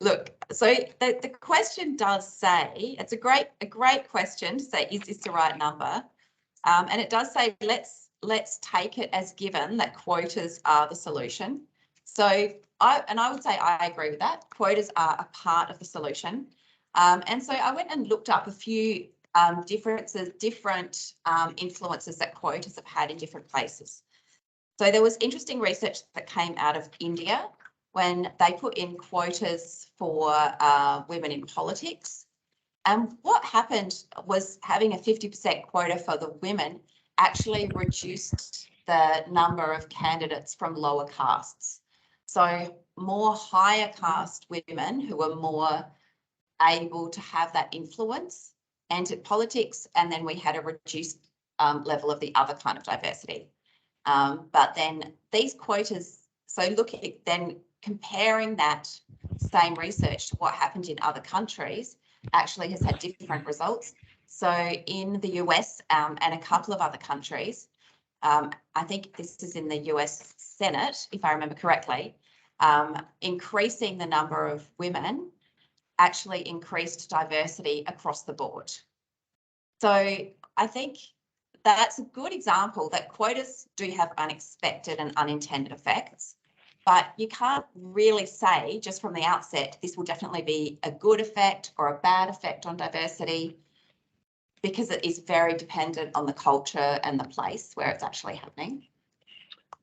Look, so the question does say, it's a great question to say, is this the right number? And it does say, let's take it as given that quotas are the solution. So I would say I agree with that. Quotas are a part of the solution. And so I went and looked up a few different influences that quotas have had in different places. So there was interesting research that came out of India when they put in quotas for women in politics. And what happened was having a 50% quota for the women actually reduced the number of candidates from lower castes. So more higher caste women who were more able to have that influence entered politics, and then we had a reduced level of the other kind of diversity. But then these quotas, so then comparing that same research to what happened in other countries actually has had different results. So in the US and a couple of other countries, I think this is in the US Senate, if I remember correctly, increasing the number of women actually increased diversity across the board. So I think that's a good example that quotas do have unexpected and unintended effects, but you can't really say just from the outset, this will definitely be a good effect or a bad effect on diversity, because it is very dependent on the culture and the place where it's actually happening.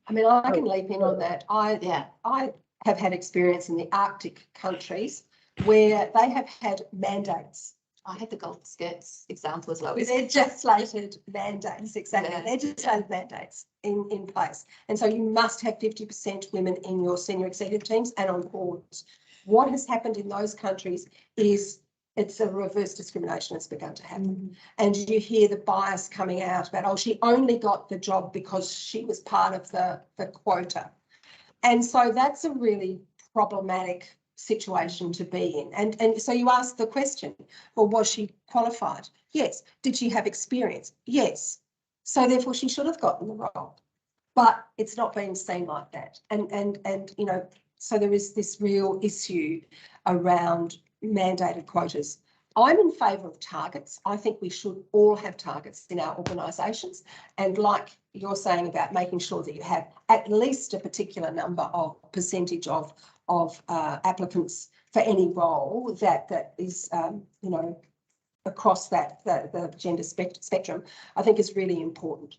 I mean, I can leap in on that. I have had experience in the Arctic countries where they have had mandates. I had the golf skirts example as well. Legislated mandates, exactly. Yeah. Legislated mandates in place. And so you must have 50% women in your senior executive teams and on boards. What has happened in those countries is it's a reverse discrimination that's begun to happen. And you hear the bias coming out about, oh, she only got the job because she was part of the quota. And so that's a really problematic situation to be in. And so you ask the question, well, was she qualified? Yes. Did she have experience? Yes. So therefore she should have gotten the role. but it's not being seen like that. And you know, so there is this real issue around mandated quotas. I'm in favour of targets. I think we should all have targets in our organisations. And like you're saying about making sure that you have at least a particular number of percentage of applicants for any role that is, you know, across that the gender spectrum, I think is really important.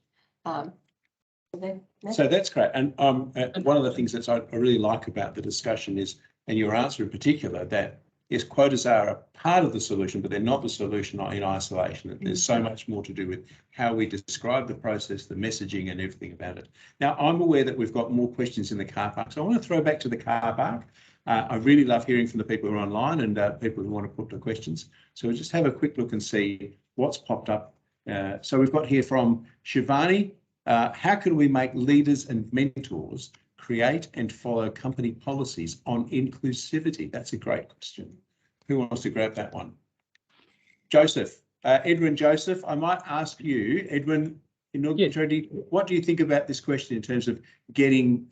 So that's great. And one of the things that I really like about the discussion is, and your answer in particular, that yes, quotas are a part of the solution, but they're not the solution in isolation. There's so much more to do with how we describe the process, the messaging and everything about it. Now, I'm aware that we've got more questions in the car park, so I want to throw back to the car park. I really love hearing from the people who are online and people who want to put the questions. So we'll just have a quick look and see what's popped up. So we've got here from Shivani, how can we make leaders and mentors create and follow company policies on inclusivity? That's a great question. Who wants to grab that one? Joseph, Edwin Joseph, I might ask you, Edwin, what do you think about this question in terms of getting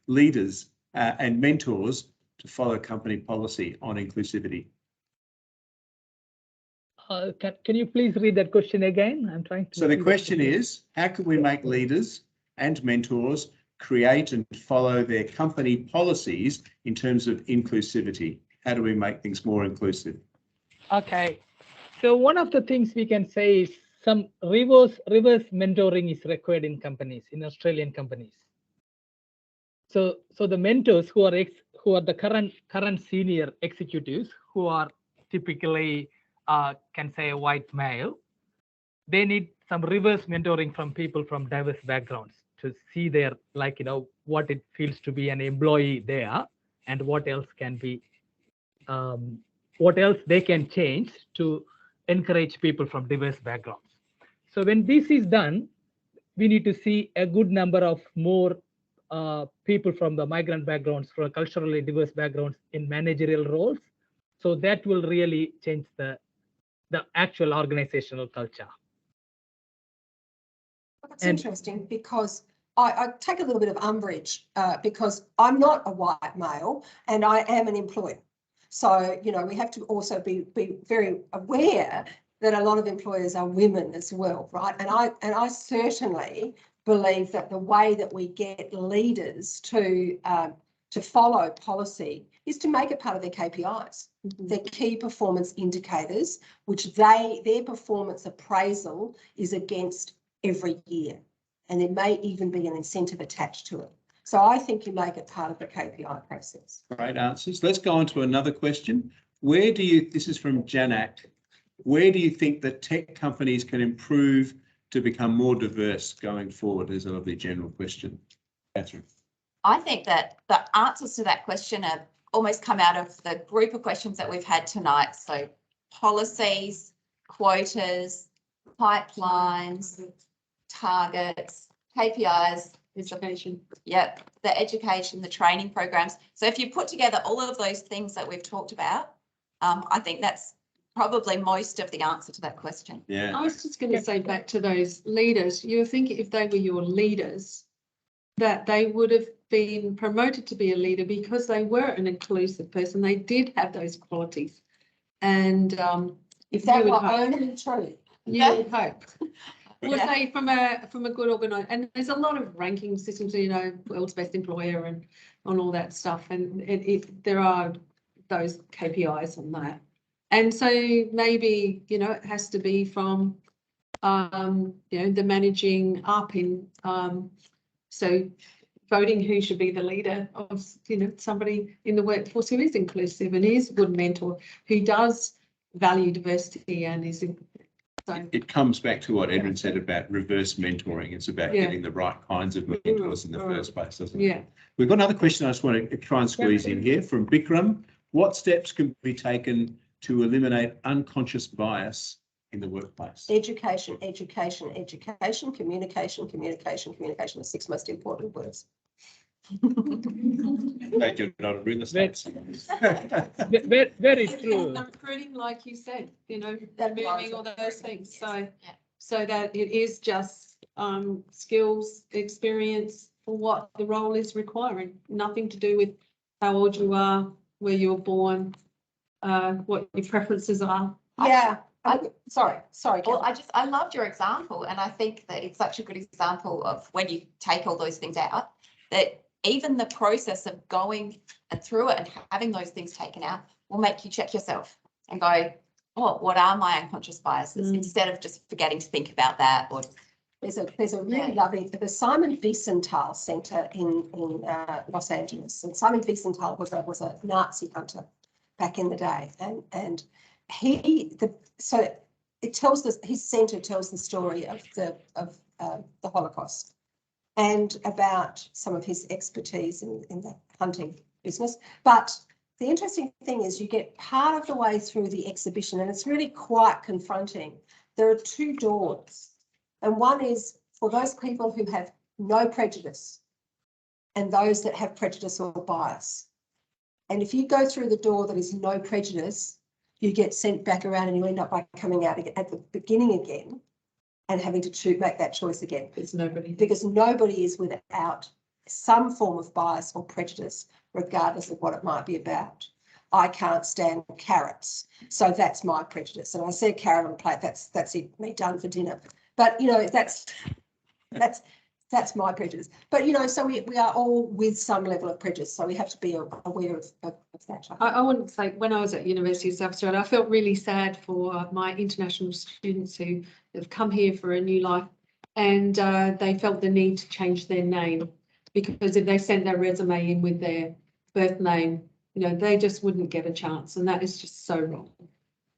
leaders and mentors to follow company policy on inclusivity? Can you please read that question again? I'm trying to. So the question is, how can we make leaders and mentors create and follow their company policies in terms of inclusivity? How do we make things more inclusive? Okay, so one of the things we can say is some reverse mentoring is required in companies, in Australian companies. So the mentors who are the current senior executives who are typically can say a white male, they need some reverse mentoring from people from diverse backgrounds to see their, like, you know, what it feels to be an employee there and what else can be, what else they can change to encourage people from diverse backgrounds. So when this is done, we need to see a good number of more people from the migrant backgrounds, from culturally diverse backgrounds in managerial roles. So that will really change the actual organizational culture. That's interesting, because I take a little bit of umbrage because I'm not a white male and I am an employer. So, you know, we have to also be very aware that a lot of employers are women as well, right? And I certainly believe that the way that we get leaders to follow policy is to make it part of their KPIs, their key performance indicators, which their performance appraisal is against every year. And there may even be an incentive attached to it. So I think you make it part of the KPI process. Great answers. Let's go on to another question. This is from Janak, where do you think that tech companies can improve to become more diverse going forward? Is a lovely general question. Catherine. I think that the answers to that question have almost come out of the group of questions that we've had tonight. So policies, quotas, pipelines, targets, KPIs, Education. Yep, the education, the training programs. So if you put together all of those things that we've talked about, I think that's probably most of the answer to that question. Yeah. I was just going to say back to those leaders, you think if they were your leaders, that they would have been promoted to be a leader because they were an inclusive person. They did have those qualities. And If that were only true. You would hope. Would they from a good organisation, and there's a lot of ranking systems, you know, world's best employer and on all that stuff, and there are those KPIs on that, and so maybe, you know, it has to be from you know, the managing up in so voting who should be the leader of, you know, somebody in the workforce who is inclusive and is a good mentor, who does value diversity and is. So it comes back to what Edwin said about reverse mentoring. It's about getting the right kinds of mentors in the first place, doesn't it? Yeah. We've got another question I just want to try and squeeze in here from Bikram. What steps can be taken to eliminate unconscious bias in the workplace? Education, education, education, communication, communication, communication, the 6 most important words. Thank you, not a real estate. Very true. Recruiting, like you said, you know, That moving all those things. So that it is just skills, experience for what the role is requiring. Nothing to do with how old you are, where you were born, what your preferences are. Yeah. Sorry. Well, Kelly. I loved your example, and I think that it's such a good example of when you take all those things out, that even the process of going through it and having those things taken out will make you check yourself and go, oh, what are my unconscious biases? Instead of just forgetting to think about that. Or There's a really lovely, the Simon Wiesenthal Centre in Los Angeles, and Simon Wiesenthal was a Nazi hunter back in the day, and it tells this, his centre tells the story of the Holocaust and about some of his expertise in the hunting business. But the interesting thing is you get part of the way through the exhibition and it's really quite confronting. There are two doors, and one is for those people who have no prejudice and those that have prejudice or bias. And if you go through the door that is no prejudice, you get sent back around and you end up by coming out at the beginning again and having to make that choice again. Because nobody is without some form of bias or prejudice, regardless of what it might be about. I can't stand carrots, so that's my prejudice. And I see a carrot on the plate, that's it, me done for dinner. But you know, that's my prejudice. But you know, so we are all with some level of prejudice, so we have to be aware of that. I want to say, when I was at University of South Australia, I felt really sad for my international students who have come here for a new life, and they felt the need to change their name, because if they sent their resume in with their birth name, you know, they just wouldn't get a chance, and that is just so wrong.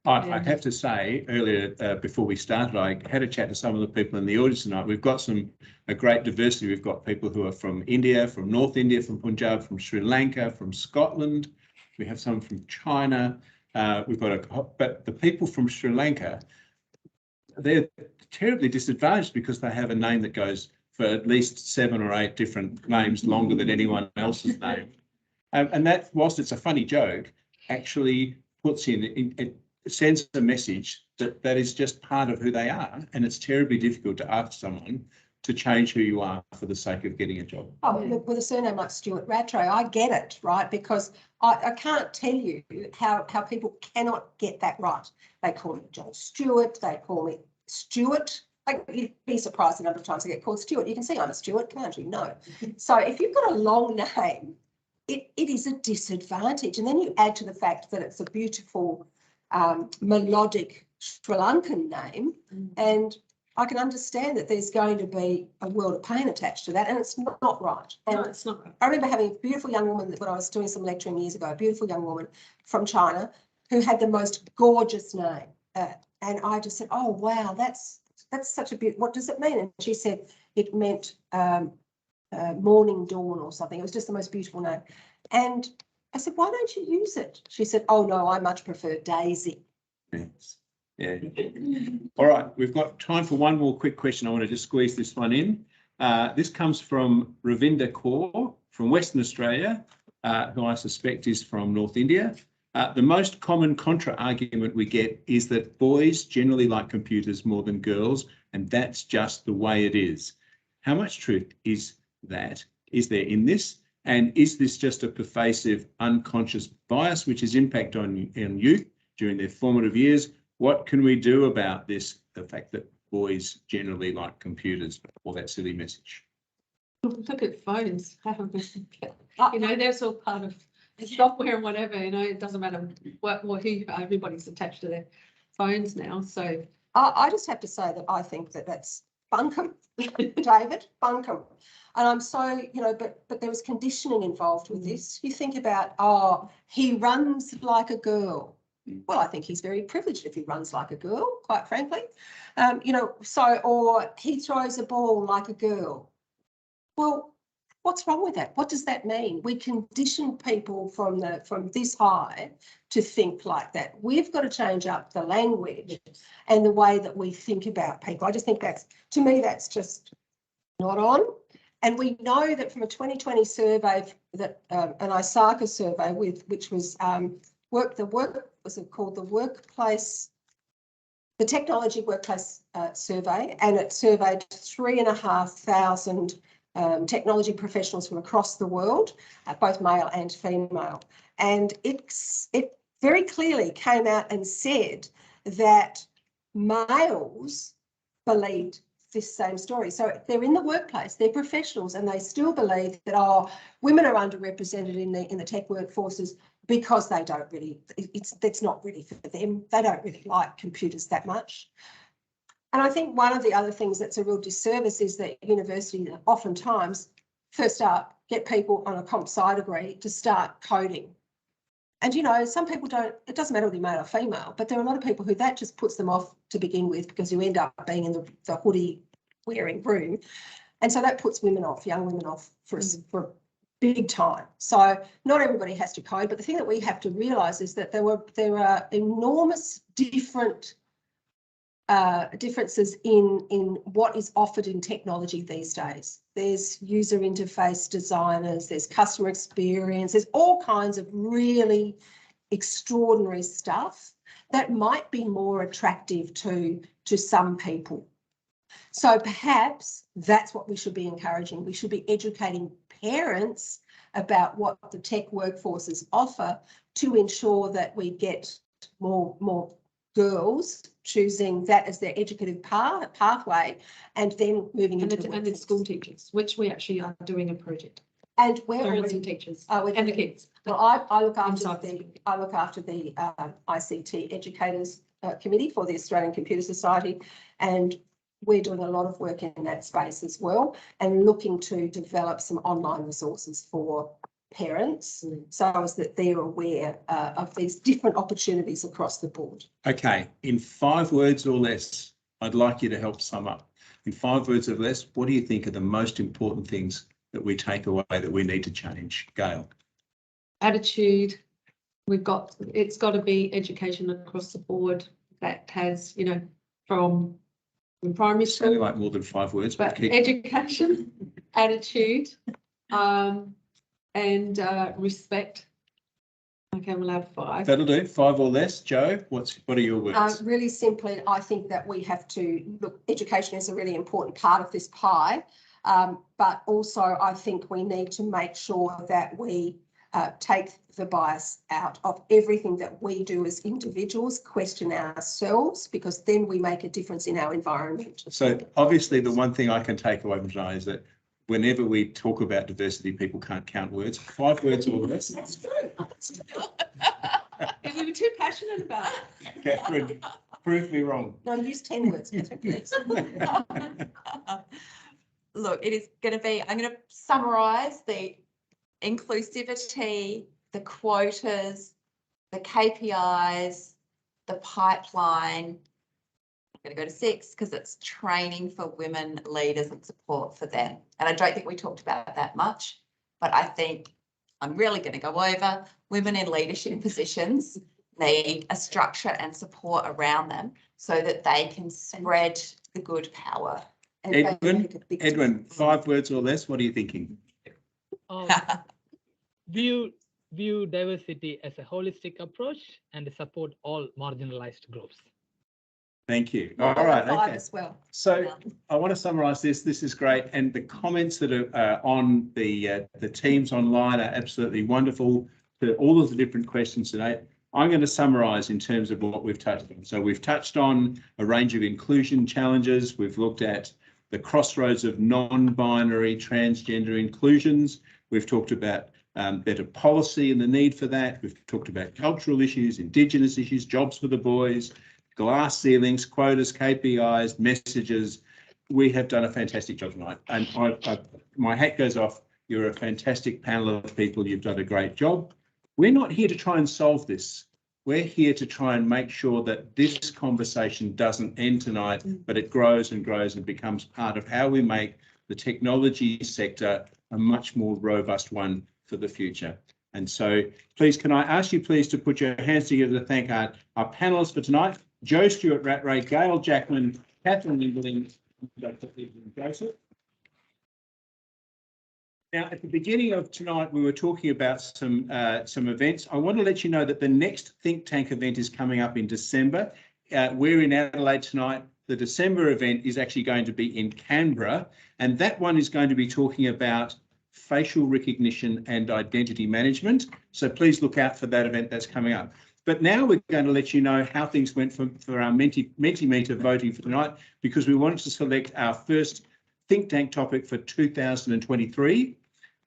I have to say, earlier, before we started, I had a chat to some of the people in the audience tonight. We've got a great diversity. We've got people who are from India, from North India, from Punjab, from Sri Lanka, from Scotland. We have some from China. But the people from Sri Lanka, they're terribly disadvantaged because they have a name that goes for at least 7 or 8 different names longer than anyone else's name. And that, whilst it's a funny joke, actually puts it sends a message that is just part of who they are. And it's terribly difficult to ask someone to change who you are for the sake of getting a job. Oh, with a surname like Stuart Rattray, I get it, right? Because I can't tell you how people cannot get that right. They call me John Stewart, they call me Stuart. Like, you'd be surprised the number of times I get called Stuart. You can see I'm a Stuart, can't you? No. So if you've got a long name, it is a disadvantage. And then you add to the fact that it's a beautiful melodic Sri Lankan name, and I can understand that there's going to be a world of pain attached to that, and it's not right. And no, it's not right. I remember having a beautiful young woman when I was doing some lecturing years ago, a beautiful young woman from China who had the most gorgeous name. And I just said, oh, wow, that's such a beautiful, what does it mean? And she said it meant morning dawn or something. It was just the most beautiful name. And I said, why don't you use it? She said, oh, no, I much prefer Daisy. Yes. Yeah. All right, we've got time for one more quick question. I want to just squeeze this one in. This comes from Ravinder Kaur from Western Australia, who I suspect is from North India. The most common contra argument we get is that boys generally like computers more than girls, and that's just the way it is. How much truth is there in this? And is this just a pervasive unconscious bias which has impact on youth during their formative years? What can we do about this, the fact that boys generally like computers, or that silly message? Look at phones. You know, they're all part of software and whatever, you know, it doesn't matter everybody's attached to their phones now. So I just have to say that I think that's bunkum, David, bunkum. And I'm so, you know, but there was conditioning involved with this. You think about, oh, he runs like a girl. Well, I think he's very privileged if he runs like a girl, quite frankly. You know, so, or he throws a ball like a girl. Well, what's wrong with that? What does that mean? We condition people from this high to think like that. We've got to change up the language and the way that we think about people. I just think to me, that's just not on. And we know that from a 2020 survey, that an ISACA survey which was was it called the Workplace the Technology Workplace Survey, and it surveyed 3,500 technology professionals from across the world, both male and female. And it very clearly came out and said that males believed this same story. So they're in the workplace, they're professionals, and they still believe that, oh, women are underrepresented in the tech workforces because they don't really, it's not really for them. They don't really like computers that much. And I think one of the other things that's a real disservice is that universities oftentimes, first up, get people on a comp sci degree to start coding. And, you know, some people don't, it doesn't matter whether you're male or female, but there are a lot of people who that just puts them off to begin with, because you end up being in the hoodie wearing room. And so that puts women off, young women off for big time. So not everybody has to code, but the thing that we have to realise is that there are enormous differences in what is offered in technology these days. There's user interface designers, there's customer experience, there's all kinds of really extraordinary stuff that might be more attractive to some people. So perhaps that's what we should be encouraging. We should be educating parents about what the tech workforces offer to ensure that we get more girls choosing that as their educative pathway, and then moving into the and school teachers, which we actually are doing a project. And we're parents already, and teachers and the kids. Well, I look after the ICT educators committee for the Australian Computer Society, and we're doing a lot of work in that space as well, and looking to develop some online resources for parents, so as that they're aware of these different opportunities across the board. Okay, in 5 words or less, I'd like you to help sum up. In 5 words or less, what do you think are the most important things that we take away that we need to change? Gail. Attitude. It's got to be education across the board that has, you know, from primary school. Sounding like more than 5 words, but education, attitude, and respect. Okay, I'm allowed 5. That'll do. 5 or less. Jo, what are your words? Really simply, I think that we have to look, education is a really important part of this pie, but also I think we need to make sure that we take the bias out of everything that we do as individuals, question ourselves, because then we make a difference in our environment. So obviously the one thing I can take away from tonight is that whenever we talk about diversity, people can't count words. 5 words or less. That's true. We were too passionate about it. Catherine, prove me wrong. No, use 10 words, please. Look, it is going to be, I'm going to summarise the inclusivity, the quotas, the KPIs, the pipeline. I'm going to go to 6 because it's training for women leaders and support for them. And I don't think we talked about that much, but I think I'm really going to go over women in leadership positions need a structure and support around them so that they can spread the good power. Edwin, 5 words or less, what are you thinking? View diversity as a holistic approach and support all marginalized groups. Thank you. All right. Okay. As well. So I want to summarise this. This is great, and the comments that are on the teams online are absolutely wonderful. To all of the different questions today, I'm going to summarise in terms of what we've touched on. So we've touched on a range of inclusion challenges. We've looked at the crossroads of non-binary transgender inclusions. We've talked about better policy and the need for that. We've talked about cultural issues, Indigenous issues, jobs for the boys, glass ceilings, quotas, KPIs, messages. We have done a fantastic job tonight, and my hat goes off. You're a fantastic panel of people. You've done a great job. We're not here to try and solve this. We're here to try and make sure that this conversation doesn't end tonight, but it grows and grows and becomes part of how we make the technology sector a much more robust one for the future. And so please, can I ask you please to put your hands together to thank our panelists for tonight: Jo Stewart-Rattray, Gail Jackman, Catherine Limberling, Dr. Evelyn Joseph. Now, at the beginning of tonight, we were talking about some events. I want to let you know that the next Think Tank event is coming up in December. we're in Adelaide tonight. The December event is actually going to be in Canberra, and that one is going to be talking about facial recognition and identity management. So please look out for that event that's coming up. But now we're going to let you know how things went for our Mentimeter voting for tonight, because we wanted to select our first think tank topic for 2023.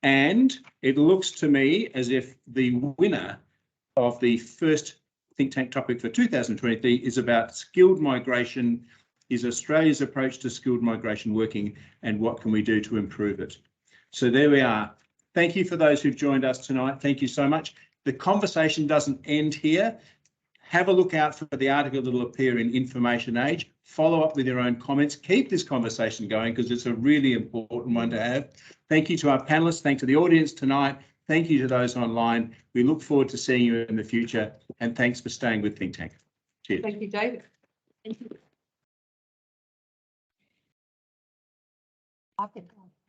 And it looks to me as if the winner of the first think tank topic for 2023 is about skilled migration. Is Australia's approach to skilled migration working, and what can we do to improve it? So there we are. Thank you for those who've joined us tonight. Thank you so much. The conversation doesn't end here. Have a look out for the article that will appear in Information Age. Follow up with your own comments. Keep this conversation going, because it's a really important one to have. Thank you to our panelists. Thank you to the audience tonight. Thank you to those online. We look forward to seeing you in the future. And thanks for staying with Think Tank. Cheers. Thank you, David. I've been